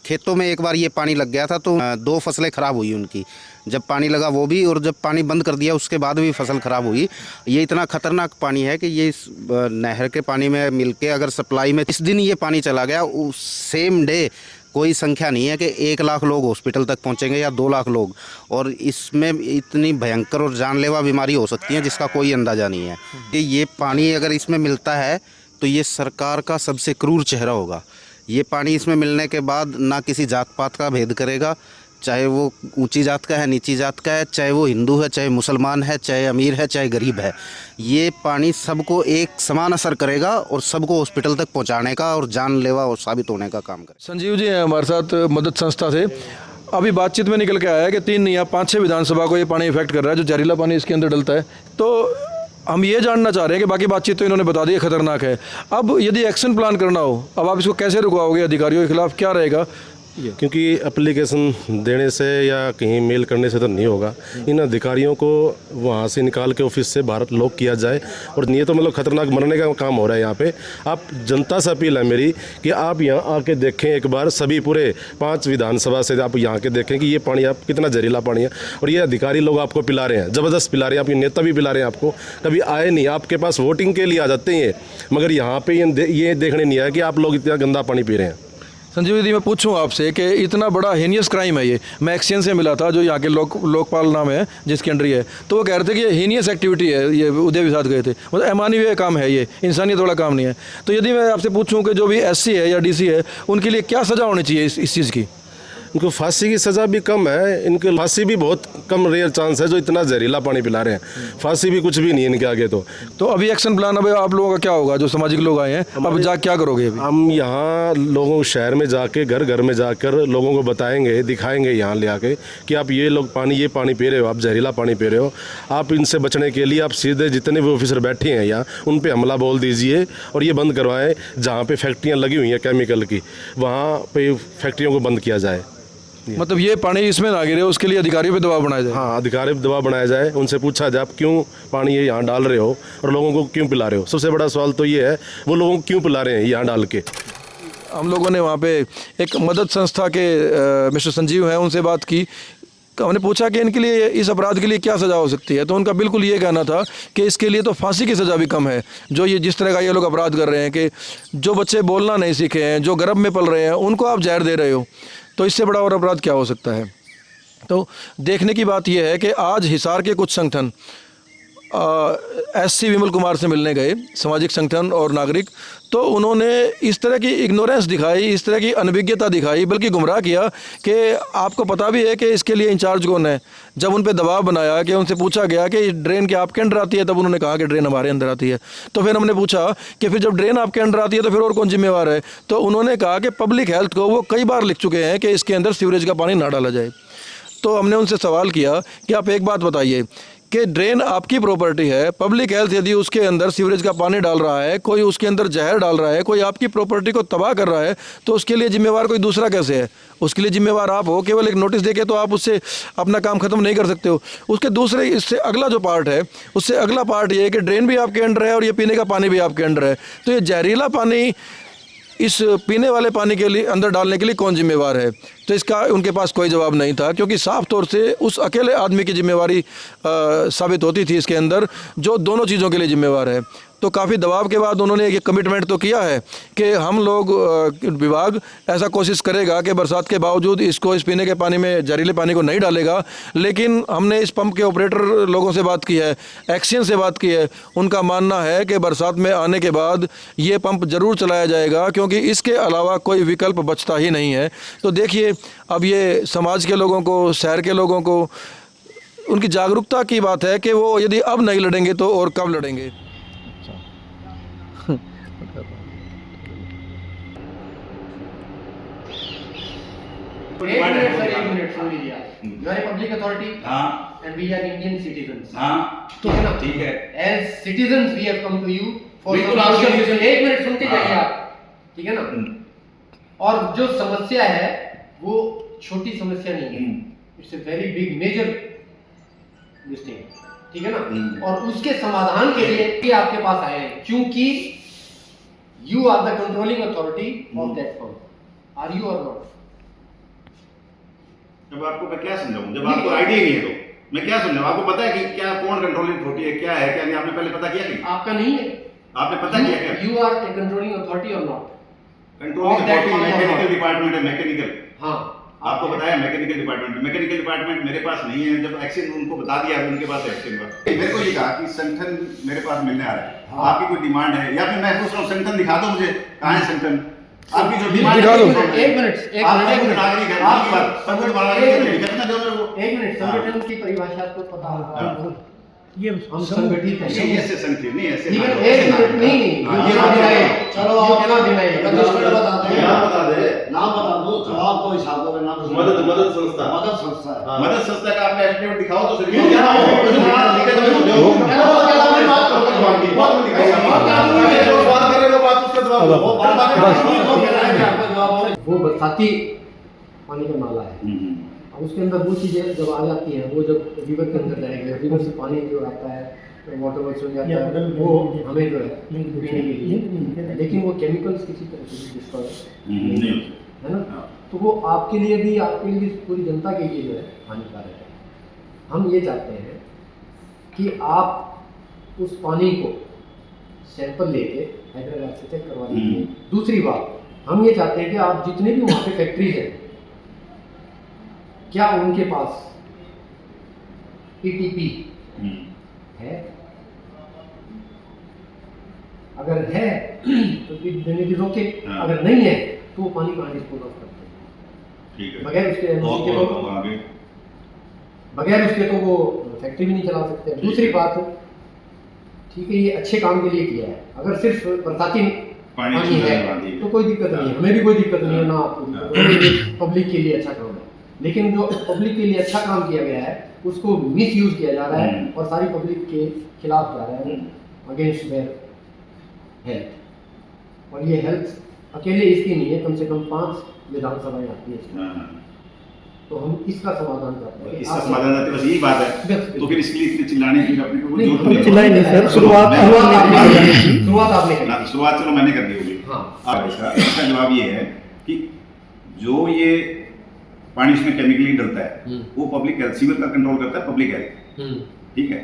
खेतों में एक बार ये पानी लग गया था तो 2 फसलें ख़राब हुई उनकी। जब पानी लगा वो भी, और जब पानी बंद कर दिया उसके बाद भी फसल ख़राब हुई। ये इतना ख़तरनाक पानी है कि ये इस नहर के पानी में मिलके अगर सप्लाई में इस दिन ये पानी चला गया, उस सेम डे कोई संख्या नहीं है कि 1 लाख लोग हॉस्पिटल तक पहुंचेंगे या 2 लाख लोग। और इसमें इतनी भयंकर और जानलेवा बीमारी हो सकती है जिसका कोई अंदाज़ा नहीं है। कि ये पानी अगर इसमें मिलता है तो ये सरकार का सबसे क्रूर चेहरा होगा। ये पानी इसमें मिलने के बाद ना किसी जात पात का भेद करेगा, चाहे वो ऊंची जात का है, नीची जात का है, चाहे वो हिंदू है, चाहे मुसलमान है, चाहे अमीर है, चाहे गरीब है। ये पानी सबको एक समान असर करेगा और सबको हॉस्पिटल तक पहुंचाने का और जानलेवा और साबित होने का काम करेगा। संजीव जी हैं हमारे साथ मदद संस्था से। अभी बातचीत में निकल के आया है कि 3 या 5-6 विधानसभा को ये पानी इफेक्ट कर रहा है, जो जहरीला पानी इसके अंदर डलता है। तो हम ये जानना चाह रहे हैं कि बाकी बातचीत तो इन्होंने बता दी खतरनाक है। अब यदि एक्शन प्लान करना हो, अब आप इसको कैसे रुकवाओगे? अधिकारियों के खिलाफ क्या रहेगा? क्योंकि एप्लीकेशन देने से या कहीं मेल करने से तो नहीं होगा। इन अधिकारियों को वहाँ से निकाल के ऑफिस से बाहर लॉक किया जाए। और ये तो मतलब खतरनाक मरने का काम हो रहा है यहाँ पे। आप जनता से अपील है मेरी कि आप यहाँ आके देखें एक बार, सभी पूरे 5 विधानसभा से आप यहाँ के देखें कि ये पानी आप कितना जहरीला पानी है। और ये अधिकारी लोग आपको पिला रहे हैं, ज़बरदस्त पिला रहे हैं, आपके नेता भी पिला रहे हैं आपको। कभी आए नहीं, आपके पास वोटिंग के लिए आ जाते हैं, मगर यहाँ पे ये देखने नहीं आया कि आप लोग इतना गंदा पानी पी रहे हैं। संजीव जी, मैं पूछूं आपसे कि इतना बड़ा हीनियस क्राइम है ये। मैं एक्सचेंज से मिला था, जो यहाँ के लोकपाल नाम है जिसके अंडर है, तो वो कह रहे थे कि ये हीनियस एक्टिविटी है, ये उदय भी साथ गए थे, मतलब अमानवीय काम है, ये इंसानियत वाला काम नहीं है। तो यदि मैं आपसे पूछूं कि जो भी एससी है या डीसी है, उनके लिए क्या सज़ा होनी चाहिए इस चीज़ की? इनको फांसी की सज़ा भी कम है, इनके फांसी भी बहुत कम रेयर चांस है जो इतना जहरीला पानी पिला रहे हैं। फांसी भी कुछ भी नहीं है इनके आगे। तो अभी एक्शन प्लान अब आप लोगों का क्या होगा, जो सामाजिक लोग आए हैं, अब जा क्या करोगे? अभी हम यहाँ लोगों शहर में जाके घर घर में जाकर लोगों को बताएंगे, दिखाएंगे यहाँ ले आके कि आप ये पानी पी रहे हो, आप जहरीला पानी पी रहे हो, आप इनसे बचने के लिए आप सीधे जितने भी ऑफिसर बैठे हैं यहाँ उन पे हमला बोल दीजिए और ये बंद करवाएं। जहाँ पे फैक्ट्रियाँ लगी हुई हैं केमिकल की, वहाँ पे फैक्ट्रियों को बंद किया जाए। मतलब ये पानी इसमें ना गिरे उसके लिए अधिकारियों पे दबाव बनाया जाए। हाँ, अधिकारियों पे दबाव बनाया जाए, उनसे पूछा जाए आप क्यों पानी ये यहाँ डाल रहे हो और लोगों को क्यों पिला रहे हो। सबसे बड़ा सवाल तो ये है, वो लोगों को क्यों पिला रहे हैं यहाँ डाल के। हम लोगों ने वहाँ पे एक मदद संस्था के मिस्टर संजीव हैं, उनसे बात की। हमने पूछा कि इनके लिए, इस अपराध के लिए क्या सज़ा हो सकती है, तो उनका बिल्कुल ये कहना था कि इसके लिए तो फांसी की सज़ा भी कम है। जो ये जिस तरह का ये लोग अपराध कर रहे हैं कि जो बच्चे बोलना नहीं सीखे हैं, जो गर्भ में पल रहे हैं, उनको आप जहर दे रहे हो, तो इससे बड़ा और अपराध क्या हो सकता है। तो देखने की बात यह है कि आज हिसार के कुछ संगठन SC विमल कुमार से मिलने गए, सामाजिक संगठन और नागरिक, तो उन्होंने इस तरह की इग्नोरेंस दिखाई, इस तरह की अनभिज्ञता दिखाई, बल्कि गुमराह किया कि आपको पता भी है कि इसके लिए इंचार्ज कौन है। जब उन पे दबाव बनाया कि उनसे पूछा गया कि ड्रेन क्या आपके अंडर आती है, तब उन्होंने कहा कि ड्रेन हमारे अंदर आती है। तो फिर हमने पूछा कि फिर जब ड्रेन आपके अंडर आती है तो फिर और कौन जिम्मेवार है, तो उन्होंने कहा कि पब्लिक हेल्थ को वो कई बार लिख चुके हैं कि इसके अंदर सीवरेज का पानी ना डाला जाए। तो हमने उनसे सवाल किया कि आप एक बात बताइए कि ड्रेन आपकी प्रॉपर्टी है, पब्लिक हेल्थ यदि उसके अंदर सीवरेज का पानी डाल रहा है, कोई उसके अंदर जहर डाल रहा है, कोई आपकी प्रॉपर्टी को तबाह कर रहा है, तो उसके लिए जिम्मेवार कोई दूसरा कैसे है? उसके लिए जिम्मेवार आप हो। केवल एक नोटिस देके तो आप उससे अपना काम खत्म नहीं कर सकते हो। उसके दूसरे, इससे अगला जो पार्ट है, उससे अगला पार्ट ये है कि ड्रेन भी आपके अंडर है और ये पीने का पानी भी आपके अंडर है। तो ये जहरीला पानी इस पीने वाले पानी के लिए अंदर डालने के लिए कौन जिम्मेवार है? तो इसका उनके पास कोई जवाब नहीं था, क्योंकि साफ तौर से उस अकेले आदमी की जिम्मेवारी साबित होती थी इसके अंदर, जो दोनों चीज़ों के लिए जिम्मेवार है। तो काफ़ी दबाव के बाद उन्होंने ये कमिटमेंट तो किया है कि हम लोग विभाग ऐसा कोशिश करेगा कि बरसात के बावजूद इसको, इस पीने के पानी में जहरीले पानी को नहीं डालेगा। लेकिन हमने इस पंप के ऑपरेटर लोगों से बात की है, एक्शन से बात की है, उनका मानना है कि बरसात में आने के बाद ये पंप ज़रूर चलाया जाएगा, क्योंकि इसके अलावा कोई विकल्प बचता ही नहीं है। तो देखिए, अब ये समाज के लोगों को, शहर के लोगों को, उनकी जागरूकता की बात है कि वो यदि अब नहीं लड़ेंगे तो और कब लड़ेंगे। You are a public authority, and we are Indian citizens. ठीक है। As citizens, we have come to you for बिल्कुल, some आपके solution. एक मिनट सुनते जाइए आप, ठीक है ना? और जो समस्या है वो छोटी समस्या नहीं है, it's a very big measure this thing, ठीक है ना? और उसके समाधान के लिए भी आपके पास आए हैं, क्योंकि you are the controlling authority of that pump. Are you और नॉट? जब आपको मैं क्या समझाऊं, जब आपको आइडिया नहीं है तो मैं क्या समझाऊं? आपको पता है कि क्या, कौन कंट्रोलिंग अथॉरिटी है, क्या है, क्या नहीं, आपने पहले पता किया? नहीं, आपका नहीं है। आपने पता किया क्या? You are a controlling authority और not? Controlling authority mechanical department है, मैकेनिकल। हाँ, आपको बताया मैकेनिकल डिपार्टमेंट। मैकेनिकल डिपार्टमेंट मेरे पास नहीं है। जब एक्शन उनको बता दिया, उनके पास एक्शन हुआ। मेरे को ये कहा कि संगठन मेरे पास मिलने आ रहा है, आपकी कोई डिमांड है, या फिर मैं पूछ रहा हूँ संगठन दिखा दो मुझे, कहाँ है संगठन? आपकी जो डिमांड दिखा दो। एक मिनट, नागरिक है, आपकी बात संगठन वाला लिखा ना, जो मेरे को एक मिनट, संगठन की परिभाषा आपको पता होगा। ये हम संगठित हैं। नहीं ऐसे संगठन नहीं, ऐसे ठीक है, एक मिनट, नहीं, चलो आप क्या दिलाए, बता दे, नाम बता दो, जवाब तो हिसाब दो, नाम मदद संस्था। मदद संस्था है। मदद संस्था का आपने एफिडेविट दिखाओ तो सर। वो बरसाती पानी का नाला है, अब उसके अंदर वो चीज़ें जब आ जाती हैं, वो जब रिवर के अंदर जाएंगे, रिवर से पानी जो आता है, वाटर वर्क्स हो जाता है, वो हमें जो है पीने के लिए, लेकिन वो केमिकल्स किसी तरह से डिस्ट्रॉय है ना, तो वो आपके लिए भी, आपके लिए भी, पूरी जनता के लिए जो है हानिकारक है। हम ये चाहते हैं कि आप उस पानी को सैंपल लेके हैदराबाद से चेक करवा दीजिए। दूसरी बात, हम ये चाहते हैं कि आप जितने भी वहाँ पे फैक्ट्रीज हैं, क्या उनके पास PTP है? अगर है तो इट इज ओके, अगर नहीं है तो वो पानी कहाँ डिस्पोज ऑफ करते हैं? ठीक है। बगैर उसके NOC के तो आगे बगैर उसके तो वो फैक्ट्री भी नहीं चला सकते। दूसरी बात, ठीक है, ये अच्छे काम के लिए किया है। अगर सिर्फ बरसाती पानी है तो कोई दिक्कत नहीं है, हमें भी कोई दिक्कत नहीं है ना आपको, पब्लिक के लिए अच्छा काम है। लेकिन जो पब्लिक के लिए अच्छा काम किया गया है उसको मिस यूज किया जा रहा है और सारी पब्लिक के खिलाफ जा रहा है, अगेंस्ट देयर हेल्थ। और ये हेल्थ अकेले इसकी नहीं है, कम से कम 5 विधानसभाएं आती है इसमें। तो हम इसका समाधान करते हैं। इसका समाधान करते बस यही बात है। तो फिर इसके लिए इतने चिल्लाने की अपने को जरूरत नहीं है। चिल्लाए नहीं सर, शुरुआत आपने करी। शुरुआत चलो मैंने कर दी होगी। हाँ। इसका जवाब ये है कि जो ये पानी इसमें केमिकली डलता है वो पब्लिक हेल्थ, सीवर का कंट्रोल करता है पब्लिक हेल्थ, ठीक है।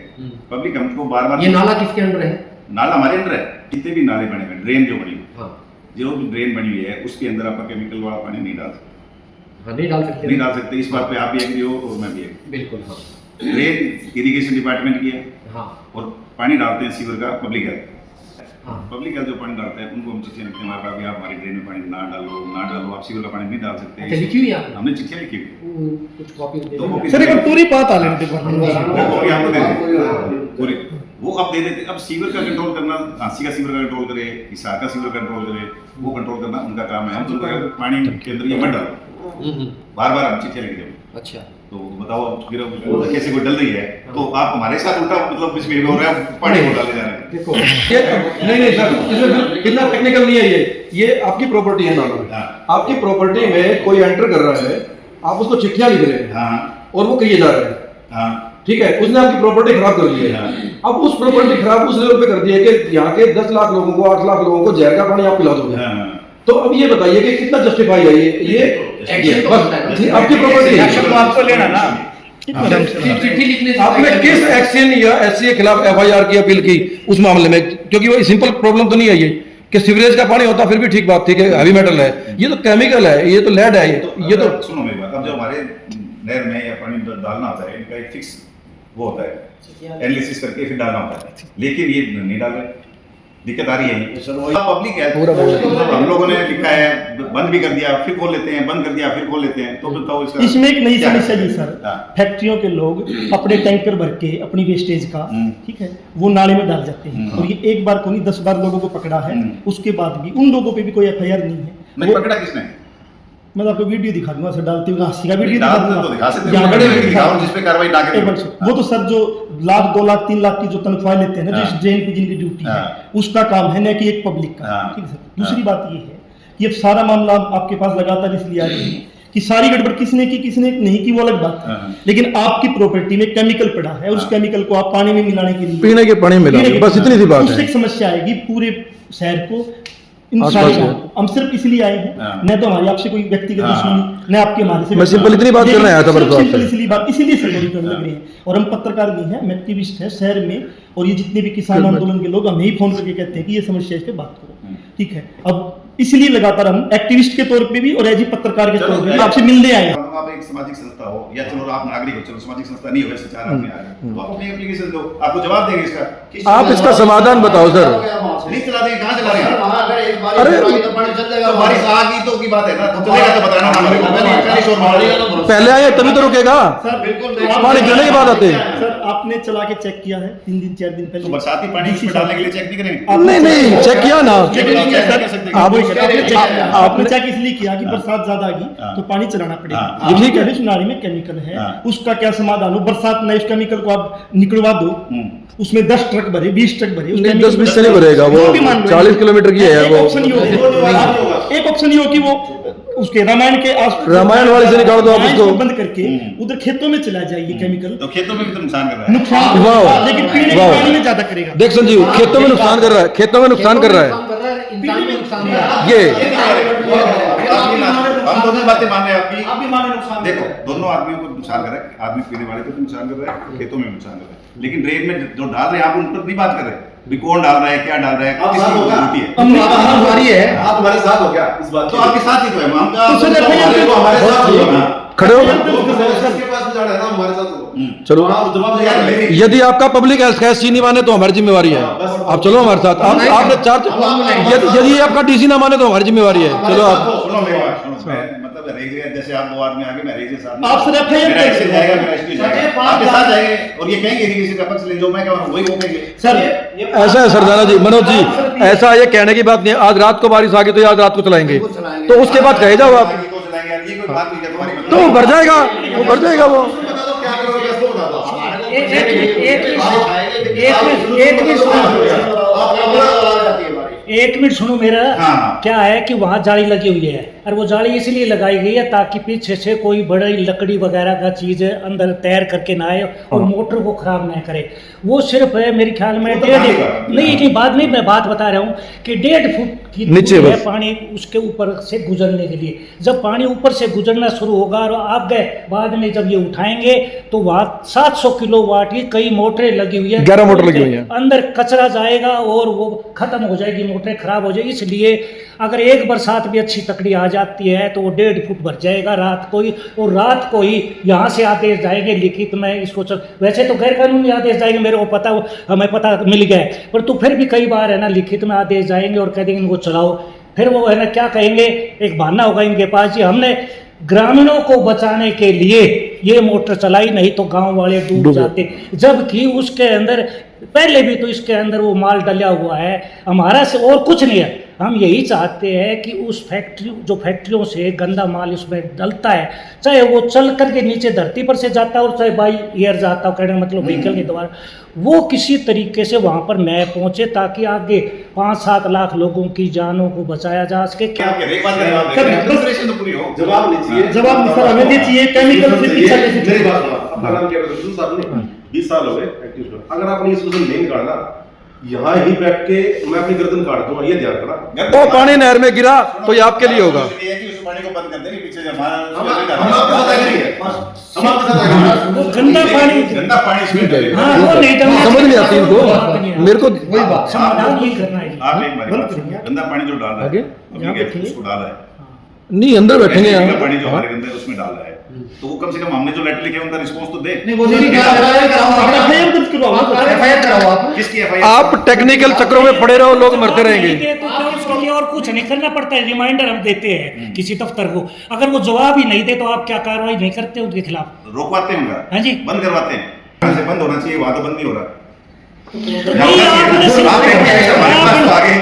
पब्लिक हमको बार बार, ये नाला किसके अंडर है? नाला हमारे अंदर है। जितने भी नाले बने हुए, ड्रेन जो बनी हुई, हाँ, जो भी ड्रेन बनी हुई है उसके अंदर आपका केमिकल वाला पानी नहीं डाल सकते। हाँ, नहीं डाल सकते, नहीं डाल सकते। इस बात पे आप भी एग्री हो और मैं भी एग्री। बिल्कुल। हाँ, ड्रेन इरिगेशन डिपार्टमेंट की है। हाँ, और पानी डालते हैं सीवर का पब्लिक हेल्थ। हाँ, पब्लिक हेल्थ जो पानी डालते हैं उनको हम चिट्ठियाँ लिखते हैं हमारे पास, आप हमारी ड्रेन में पानी ना डालो, आप सीवर का पानी नहीं डाल सकते। अच्छा, लिखी हुई आपने? हमने चिट्ठियाँ लिखी हुई। कुछ कॉपी तो वो सर एक पूरी बात आ लेने वो कॉपी आपको दे देते पूरी, वो अब दे देते। अब सीवर का कंट्रोल करना, झांसी का सीवर का कंट्रोल करे, हिसार का सीवर कंट्रोल करे, वो कंट्रोल करना उनका काम है। हम तो पानी के अंदर ये मत डालो, बार बार हम चिट्ठियाँ लिख देंगे। अच्छा, तो बताओ फिर कैसे कोई डल रही है तो आप हमारे साथ उल्टा मतलब बिस्मिल हो रहा है, पानी को डाले जा रहे हैं। देखो नहीं सर, इसमें इतना टेक्निकल नहीं है। ये आपकी प्रॉपर्टी है नाला, आपकी प्रॉपर्टी में कोई एंटर कर रहा है, आप उसको चिट्ठियां लिख रहे हैं। हाँ, और वो कहिए जा रहे हैं। हाँ, ठीक है, उसने आपकी प्रॉपर्टी खराब कर दी है। अब उस प्रॉपर्टी खराब उस लेवल पे कर दी है कि यहाँ के 10 लाख लोगों को, 8 लाख लोगों को जहर का पानी आप पिला दोगे। तो अब ये बताइए कि कितना जस्टिफाई है ये एक्शन तो बस आपकी प्रॉपर्टी है, एक्शन तो आपको लेना ना। चिट्ठी लिखने से आपने किस एक्शन या एससी के खिलाफ FIR की अपील की उस मामले में? क्योंकि वो सिंपल प्रॉब्लम तो नहीं है ये कि सीवरेज का पानी होता फिर भी ठीक बात थी कि हैवी मेटल है, ये तो केमिकल है, ये तो लेड है, ये तो सुनो मेरी बात। अब जो हमारे नहर में या पानी डालना होता है इनका एक फिक्स वो होता है, एनालिसिस करके फिर डालना होता है, लेकिन ये नहीं डाल रहे। दिक्कत आ रही है। पब्लिक है, हम लोगों ने लिखा है, बंद भी कर दिया फिर खोल लेते हैं, बंद कर दिया फिर खोल लेते हैं। तो बताओ इसका इसमें एक नई क्या समस्या है? जी सर, हाँ। फैक्ट्रियों के लोग अपने टैंकर भर के अपनी वेस्टेज का, ठीक है, वो नाले में डाल जाते हैं। और ये एक बार को नहीं 10 बार लोगों को पकड़ा है, उसके बाद भी उन लोगों पे भी कोई FIR नहीं है। नहीं पकड़ा किसने? मैं आपको वीडियो दिखा दूंगा सर, डालते हुए हास्य का वीडियो डाल दिखा तो दूंगा। दिखा सकते यहाँ हैं, पे बड़े दिखाओ जिस पे कार्रवाई ना एक बार करें। सुनो, वो तो सर जो लाख 2 लाख 3 लाख की जो तनख्वाह लेते हैं ना, जो इस हाँ। ड्रेन की जिनकी ड्यूटी है, हाँ। उसका काम है ना कि एक पब्लिक का, हाँ। ठीक है सर। दूसरी बात ये है कि अब सारा मामला आपके पास लगातार इसलिए आ रही है कि सारी गड़बड़ किसने की किसने नहीं की वो अलग बात है, हाँ। लेकिन आपकी प्रॉपर्टी में केमिकल पड़ा है और उस केमिकल को आप पानी में मिलाने के लिए पीने के पानी में मिला, बस इतनी सी बात उससे है। एक समस्या आएगी पूरे शहर को, इन आसपास सारे है। हम सिर्फ इसलिए आए हैं, हाँ। न तो हमारी आपसे कोई व्यक्तिगत हाँ। दुश्मनी, न आपके हमारे से। मैं सिंपल इतनी बात करने आया था बरसात से। सिंपल इसलिए बात इसीलिए सरकारी करने लग रहे हैं। और हम पत्रकार नहीं है, हम एक्टिविस्ट है शहर में, और ये जितने भी किसान आंदोलन के लोग हमें ही फोन करके कहते हैं कि ये समस्या इस पे बात करो, ठीक है। अब इसलिए लगातार हम एक्टिविस्ट के तौर पे भी और एज पत्रकार के तौर पे भी आपसे मिलने आए हैं। आप एक सामाजिक संस्था हो या चलो आप नागरिक हो, चलो सामाजिक संस्था नहीं हो, वैसे 4 आदमी आ गए तो आप अपनी एप्लीकेशन दो, आपको जवाब देंगे इसका। आप इसका समाधान बताओ सर। नहीं चला देंगे, कहाँ चला रहे हैं? अरे तो बारिश आ गई तो की बात है ना, तो चलेगा तो बताना ना हमारे को, पहले शोर मार रही है। पहले आए तभी तो रुकेगा, सर बिल्कुल पानी गिरने के बाद आते हैं। सर आपने चला के चेक किया है 3 दिन 4 दिन पहले, तो बरसाती पानी इसमें डालने के लिए चेक नहीं करेंगे? नहीं चेक किया ना आपने चेक इसलिए किया कि बरसात ज्यादा आ गई तो पानी चलाना पड़ेगा। ये ठीक है। इस नाले में केमिकल है, उसका क्या समाधान हो? बरसात में इस केमिकल को आप निकलवा दो, उसमें 10 ट्रक भरे 20 ट्रक भरे, 10-20 से नहीं भरेगा, वो 40 किलोमीटर की है। एक वो ऑप्शन ये हो कि वो उसके रामायण के रामायण वाले से निकाल दो आप रामायण उसको। को बंद करके उधर खेतों में चला जाए ये केमिकल। तो खेतों में भी तो नुकसान कर रहा है। नुकसान वाह, लेकिन पीने के वाह। पानी में ज्यादा करेगा। देख संजीव, खेतों में नुकसान कर रहा है, खेतों में नुकसान कर रहा है इंसान में नुकसान हो रहा है। ये। हम दोनों बातें मान रहे हैं आपकी। आप भी माने नुकसान देखो दोनों आदमियों को नुकसान कर रहा है, आदमी पीने वाले को भी नुकसान कर रहा है, खेतों में भी नुकसान कर रहा है, लेकिन ड्रेन में जो डाल रहे हैं आप उन पर नहीं बात कर रहे भी कौन डाल रहा है, क्या डाल रहा है, किसकी ड्यूटी है। हमारी है, आप हमारे साथ हो क्या इस बात तो आपके साथ ही तो है, हम हमारे साथ हो ना, खड़े हो जिसके पास भी जा रहा है ना हमारे साथ हो। चलो। आप जवाब यार मेरी यदि आपका पब्लिक हेल्थ नहीं माने तो हमारी जिम्मेवारी है, आप चलो हमारे साथ। आपने 4 यदि आपका DC ना माने तो हमारी जिम्मेवारी है, चलो आप। सुनो मेरी बात, सुनो, मैं मतलब एक जगह जैसे आप 2 आदमी आगे मैं रही साथ आप सर FIR मेरा एक्शन जाएगा, मेरा एसपी जाएगा, आपके साथ जाएंगे और ये कहेंगे किसी का पक्ष ले, जो मैं कह रहा हूं वही वो कहेंगे। सर ऐसा है सरदाना जी, मनोज जी, ऐसा ये कहने की बात नहीं है आज रात को बारिश आ गई तो आज रात को चलाएंगे, तो उसके बाद कहे जाओ आप, तो चलाएंगे यार, ये कोई बात नहीं है तुम्हारी। तो भर जाएगा, वो भर जाएगा वो। क्या करोगे इसको बता दो। एक मिनट सुनो मेरा। हाँ। क्या है कि वहाँ जाली लगी हुई है और वो जाली इसलिए लगाई गई है ताकि पीछे से कोई बड़ी लकड़ी वगैरह का चीज अंदर तैर करके ना आए और मोटर को खराब ना करे। वो सिर्फ है मेरे ख्याल में नहीं बात नहीं, मैं बात बता रहा हूँ कि 1.5 फुट की नीचे दूरी है बस। पानी उसके ऊपर से गुजरने के लिए। जब पानी ऊपर से गुजरना शुरू होगा और आप गए बाद में जब ये उठाएंगे तो वहाँ 700 किलोवाट की कई मोटरें लगी हुई है, 11 मोटर लगी हुई है। अंदर कचरा जाएगा और वो खत्म हो जाएगी, मोटरें खराब हो जाएगी। इसलिए अगर एक बरसात भी अच्छी तकड़ी आ जाती है तो वो 1.5 फुट भर जाएगा रात को ही, और रात को ही यहाँ से आदेश जाएंगे लिखित में इसको वैसे तो गैर कानूनी आदेश जाएंगे, मेरे को पता, हमें पता मिल गया है, पर तो फिर भी कई बार है ना लिखित में आदेश जाएंगे और कह देंगे इनको चलाओ। फिर वो है ना क्या कहेंगे, एक बहाना होगा इनके पास जी हमने ग्रामीणों को बचाने के लिए ये मोटर चलाई, नहीं तो गांव वाले डूब जाते। जबकि उसके अंदर पहले भी तो इसके अंदर वो माल डला हुआ है, हमारा से और कुछ नहीं है। हम यही चाहते हैं कि उस फैक्ट्रियों से गंदा माल इसमें डलता है, चाहे वो चल करके नीचे धरती पर से जाता है और चाहे बाई एयर जाता हो, कहने का मतलब व्हीकल के द्वारा, वो किसी तरीके से वहाँ पर न पहुँचे ताकि आगे 5-7 लाख लोगों की जानों को बचाया जा सके। एक बात तो पूरी हो, जवाब नहीं सर, हमें ये चाहिए केमिकल से पीछा कैसे मेरी बात सुनो, अपना नाम क्या है बिल्कुल साहब ने 20 साल हो गए एक्टिव। अगर आपने ये सोल्यूशन नहीं निकाला, यहाँ ही बैठ के मैं अपनी गर्दन काट दूंगा, ये ध्यान रखना। वो पानी नहर में गिरा तो ये आपके लिए होगा। पानी को बंद कर देंगे पीछे वो गंदा पानी हाँ वो नहीं डालना, समझ नहीं आती इनको, मेरे को वही बात समाधान ये करना है। आप एक गंदा पानी जो डाल रहा है उसको डाल रहा है नहीं, अंदर बैठेंगे यहाँ पानी जो हमारे गंदे उसमें डाल रहा है, तो वो कम से कम हमने जो लेटर लिखे उनका रिस्पॉन्स तो दे। किसकी FIR? आप टेक्निकल चक्रों में पड़े रहो, लोग मरते रहेंगे। तो क्या उसके लिए और कुछ नहीं करना पड़ता है, रिमाइंडर हम देते हैं किसी दफ्तर को, अगर वो जवाब ही नहीं दे तो आप क्या कार्रवाई नहीं करते उनके खिलाफ? रोकवाते हैं उनका, हाँ जी बंद करवाते हैं, वहाँ से बंद होना चाहिए, वहाँ तो बंद नहीं हो रहा।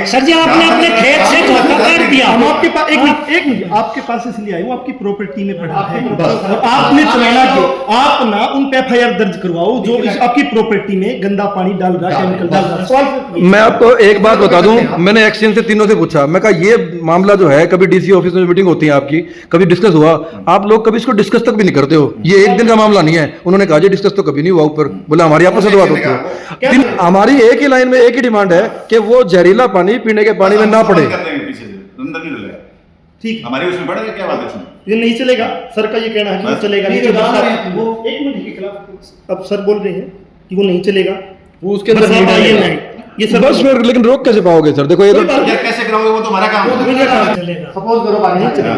सर जी आपने अपने खेत से धोखा कर दिया। हम आपके पास एक मिनट आपके पास इसलिए आए, वो आपकी प्रॉपर्टी में पड़ा है और आपने चलाना जो आप ना उन पे FIR दर्ज करवाओ जो आपकी प्रॉपर्टी में गंदा पानी डाल रहा, केमिकल डाल रहा। मैं आपको एक बात बता दूं, मैंने एक्सचेंज से तीनों से पूछा, मैं कहा ये मामला जो है कभी DC ऑफिस में मीटिंग होती है आपकी, कभी डिस्कस हुआ? आप लोग कभी इसको डिस्कस तक भी नहीं करते हो, ये एक दिन का मामला नहीं है। उन्होंने कहा जी डिस्कस तो कभी नहीं हुआ ऊपर, बोला हमारी आपस में बात होती है। हमारी एक ही लाइन में एक ही डिमांड है कि वो जहरीला पानी पीने के पानी में ना पड़े। ठीक, हमारे उसमें बढ़ेगा क्या बात है उसमें? ये नहीं चलेगा, सर का ये कहना है कि वो चलेगा नहीं। वो एक मिनट के खिलाफ अब सर बोल रहे हैं कि वो नहीं चलेगा, वो उसके अंदर नहीं ये सब बस फिर लेकिन रोक कैसे पाओगे सर? देखो ये तो कैसे कराओगे, वो तो हमारा काम है। सपोज करो पानी नहीं चलेगा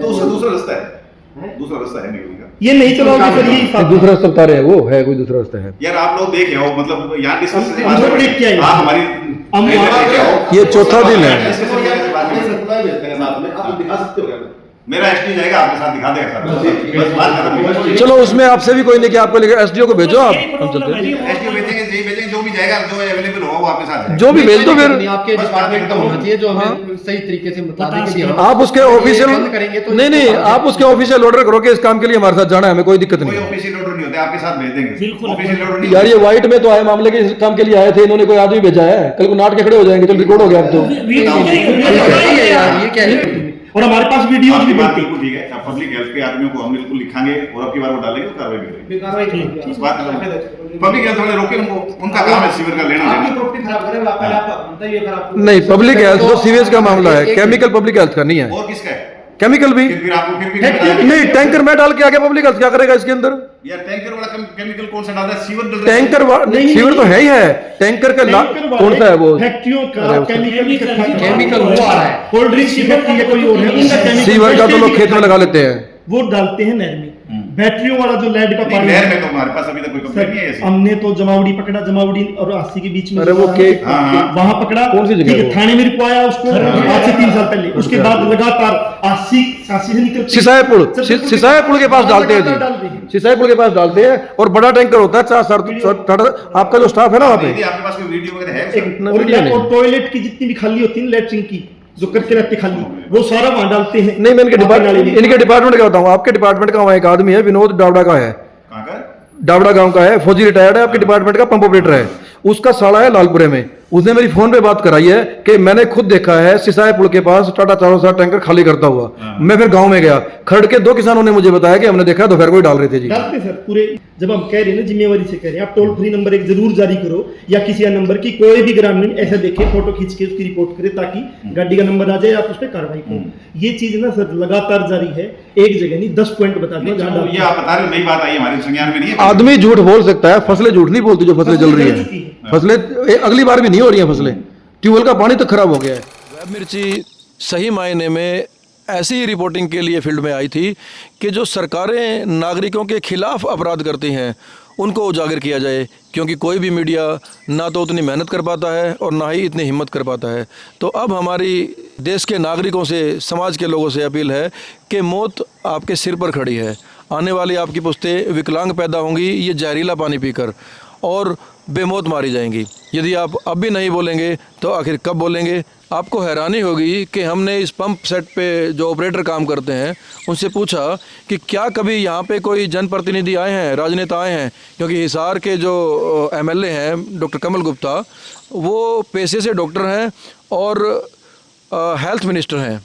तो उसका दूसरा रास्ता है, दूसरा रास्ता है निकलने का। ये नहीं चलाओगे सर, ये दूसरा रास्ता बता रहे हैं, वो है कोई दूसरा रास्ता है यार आप लोग देख आओ, मतलब यहाँ डिस्कस आप हमारी ये चौथा दिन है। आप दिखा सकते हो क्या? मेरा एसडी जाएगा आपके साथ, दिखा देगा सर, बस बात खत्म। चलो उसमें आपसे भी कोई नहीं कि आपको लेकर SDO को भेजो, आप हम चलते हैं। एसडी भेजेंगे, जी भेजेंगे, जो भी जाएगा, जो अवेलेबल होगा वो आपके साथ जो भी भेज दो फिर आपके डिपार्टमेंट का होना चाहिए जो हमें सही तरीके से बता दें कि आप उसके ऑफिशियल नहीं आप उसके ऑफिशियल ऑर्डर करो कि इस काम के लिए हमारे साथ जाना है, हमें कोई दिक्कत नहीं है। ऑफिशियल ऑर्डर नहीं होता, आपके साथ भेज देंगे। ऑफिशियल ऑर्डर नहीं यार ये व्हाइट में तो आए मामले के काम के लिए आए थे, इन्होंने कोई आदमी भेजा है, कल को नाट के खड़े हो जाएंगे, चल रिकॉर्ड हो गया अब तो। ये क्या है? और हमारे पास वीडियो भी बनती बिल्कुल ठीक है, पब्लिक हेल्थ के आदमियों को हम बिल्कुल लिखांगे और अब की बार वो डालेंगे तो कार्रवाई करेंगे। इस बात पब्लिक हेल्थ वाले रोके उनको, उनका काम है सीवर का लेना देना। नहीं पब्लिक हेल्थ तो सीवेज का मामला है, केमिकल पब्लिक हेल्थ का नहीं है। और किसका है? केमिकल भी फिर आपको फिर नहीं, टैंकर में डाल के आगे पब्लिक हेल्थ क्या करेगा इसके अंदर? यार टैंकर वाला केमिकल कौन सा डालता है? सीवर डल टैंकर सीवर तो है ही है, टैंकर का कौन सा है वो? फैक्ट्रियों का केमिकल वो आ रहा है, कोल्ड ड्रिंक्स की फैक्ट्री है कोई और है, उनका केमिकल सीवर का तो लोग खेत में लगा लेते हैं, वो डालते हैं नहर में। बैटरियों वाला जो लैंड का नहीं, पानी नहर में तो हमारे पास अभी तक कोई कंप्लेंट नहीं है ऐसी। हमने तो जमावड़ी पकड़ा, जमावड़ी और आसी के बीच में अरे वो वहां पकड़ा, कौन सी जगह ठीक है, वो? थाने में रिक्वाया उसको आज से 3 साल पहले। उसके बाद लगातार आसी से निकल सिसाई पुल के पास डालते हैं जी, सिसाई पुल के पास डालते हैं और बड़ा टैंकर होता है 4 आपका जो स्टाफ है ना वहाँ पे। आपके पास कोई वीडियो वगैरह है? और टॉयलेट की जितनी भी खाली होती है लैट्रिन की जो करके रखते खाली, वो सारा वहां डालते हैं। नहीं, मैं इनके डिपार्टमेंट का बताऊँ। आपके डिपार्टमेंट का वहाँ एक आदमी है, विनोद डावड़ा का है, कहाँ का? डावड़ा गांव का है, फौजी रिटायर्ड है, आपके डिपार्टमेंट का पंप ऑपरेटर है। उसका साला है लालपुरे में। उसने मेरी फोन पे बात कराई है कि मैंने खुद देखा है सिसाई पुल के पास टाटा 407 टैंकर खाली करता हुआ। मैं फिर गांव में गया, खड़ के 2 किसानों ने मुझे बताया कि हमने देखा दोपहर को ही डाल रहे थे जी। डालते सर पूरे। जब हम कह रहे हैं ना जिम्मेवारी से कह रहे हैं, आप टोल फ्री नंबर एक जरूर जारी करो या किसी नंबर की कोई भी ग्रामीण ऐसा देखे फोटो खींच के उसकी रिपोर्ट करे ताकि गाड़ी का नंबर आ जाए, आप उस पर कार्रवाई करो। ये चीज ना सर लगातार जारी है, एक जगह नहीं 10 पॉइंट बता दो। ये आप बता रहे हो, नई बात आई हमारे संज्ञान में नहीं है। आदमी झूठ बोल सकता है, फसलें झूठ नहीं बोलती। जो फसलें जल रही है, फसलें अगली बार भी नहीं हो रही है। फसलें ट्यूबवेल का पानी तो खराब हो गया है। वेब मिर्ची सही मायने में ऐसी ही रिपोर्टिंग के लिए फील्ड में आई थी कि जो सरकारें नागरिकों के खिलाफ अपराध करती हैं उनको उजागर किया जाए, क्योंकि कोई भी मीडिया ना तो उतनी मेहनत कर पाता है और ना ही इतनी हिम्मत कर पाता है। तो अब हमारी देश के नागरिकों से, समाज के लोगों से अपील है कि मौत आपके सिर पर खड़ी है। आने वाली आपकी पुश्तें विकलांग पैदा होंगी ये जहरीला पानी पीकर, और बेमौत मारी जाएंगी। यदि आप अब भी नहीं बोलेंगे तो आखिर कब बोलेंगे? आपको हैरानी होगी कि हमने इस पंप सेट पे जो ऑपरेटर काम करते हैं उनसे पूछा कि क्या कभी यहाँ पे कोई जनप्रतिनिधि आए हैं, राजनेता आए हैं, क्योंकि हिसार के जो एमएलए हैं डॉक्टर कमल गुप्ता, वो पेशे से डॉक्टर हैं और हेल्थ मिनिस्टर हैं।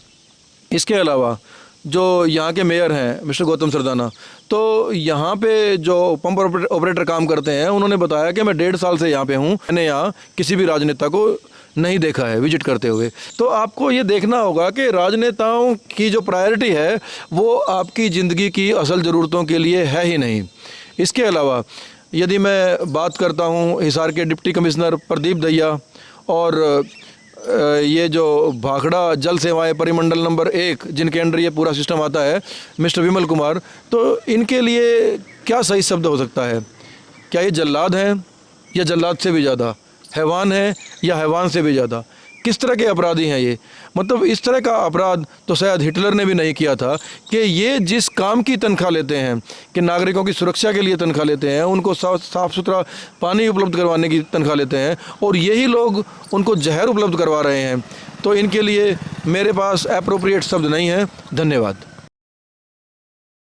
इसके अलावा जो यहाँ के मेयर हैं मिस्टर गौतम सरदाना, तो यहाँ पे जो पंप ऑपरेटर काम करते हैं उन्होंने बताया कि मैं 1.5 साल से यहाँ पे हूँ, मैंने यहाँ किसी भी राजनेता को नहीं देखा है विजिट करते हुए। तो आपको ये देखना होगा कि राजनेताओं की जो प्रायोरिटी है वो आपकी ज़िंदगी की असल ज़रूरतों के लिए है ही नहीं। इसके अलावा यदि मैं बात करता हूँ हिसार के डिप्टी कमिश्नर प्रदीप दहिया और ये जो भाखड़ा जल सेवाएं परिमंडल नंबर 1 जिनके अंडर ये पूरा सिस्टम आता है मिस्टर विमल कुमार, तो इनके लिए क्या सही शब्द हो सकता है? क्या ये जल्लाद हैं या जल्लाद से भी ज़्यादा, हैवान है या हैवान से भी ज़्यादा? किस तरह के अपराधी हैं ये? मतलब इस तरह का अपराध तो शायद हिटलर ने भी नहीं किया था कि ये जिस काम की तनख्वाह लेते हैं कि नागरिकों की सुरक्षा के लिए तनख्वाह लेते हैं, उनको साफ़ सुथरा पानी उपलब्ध करवाने की तनख्वाह लेते हैं, और यही लोग उनको जहर उपलब्ध करवा रहे हैं। तो इनके लिए मेरे पास एप्रोप्रिएट शब्द नहीं है। धन्यवाद।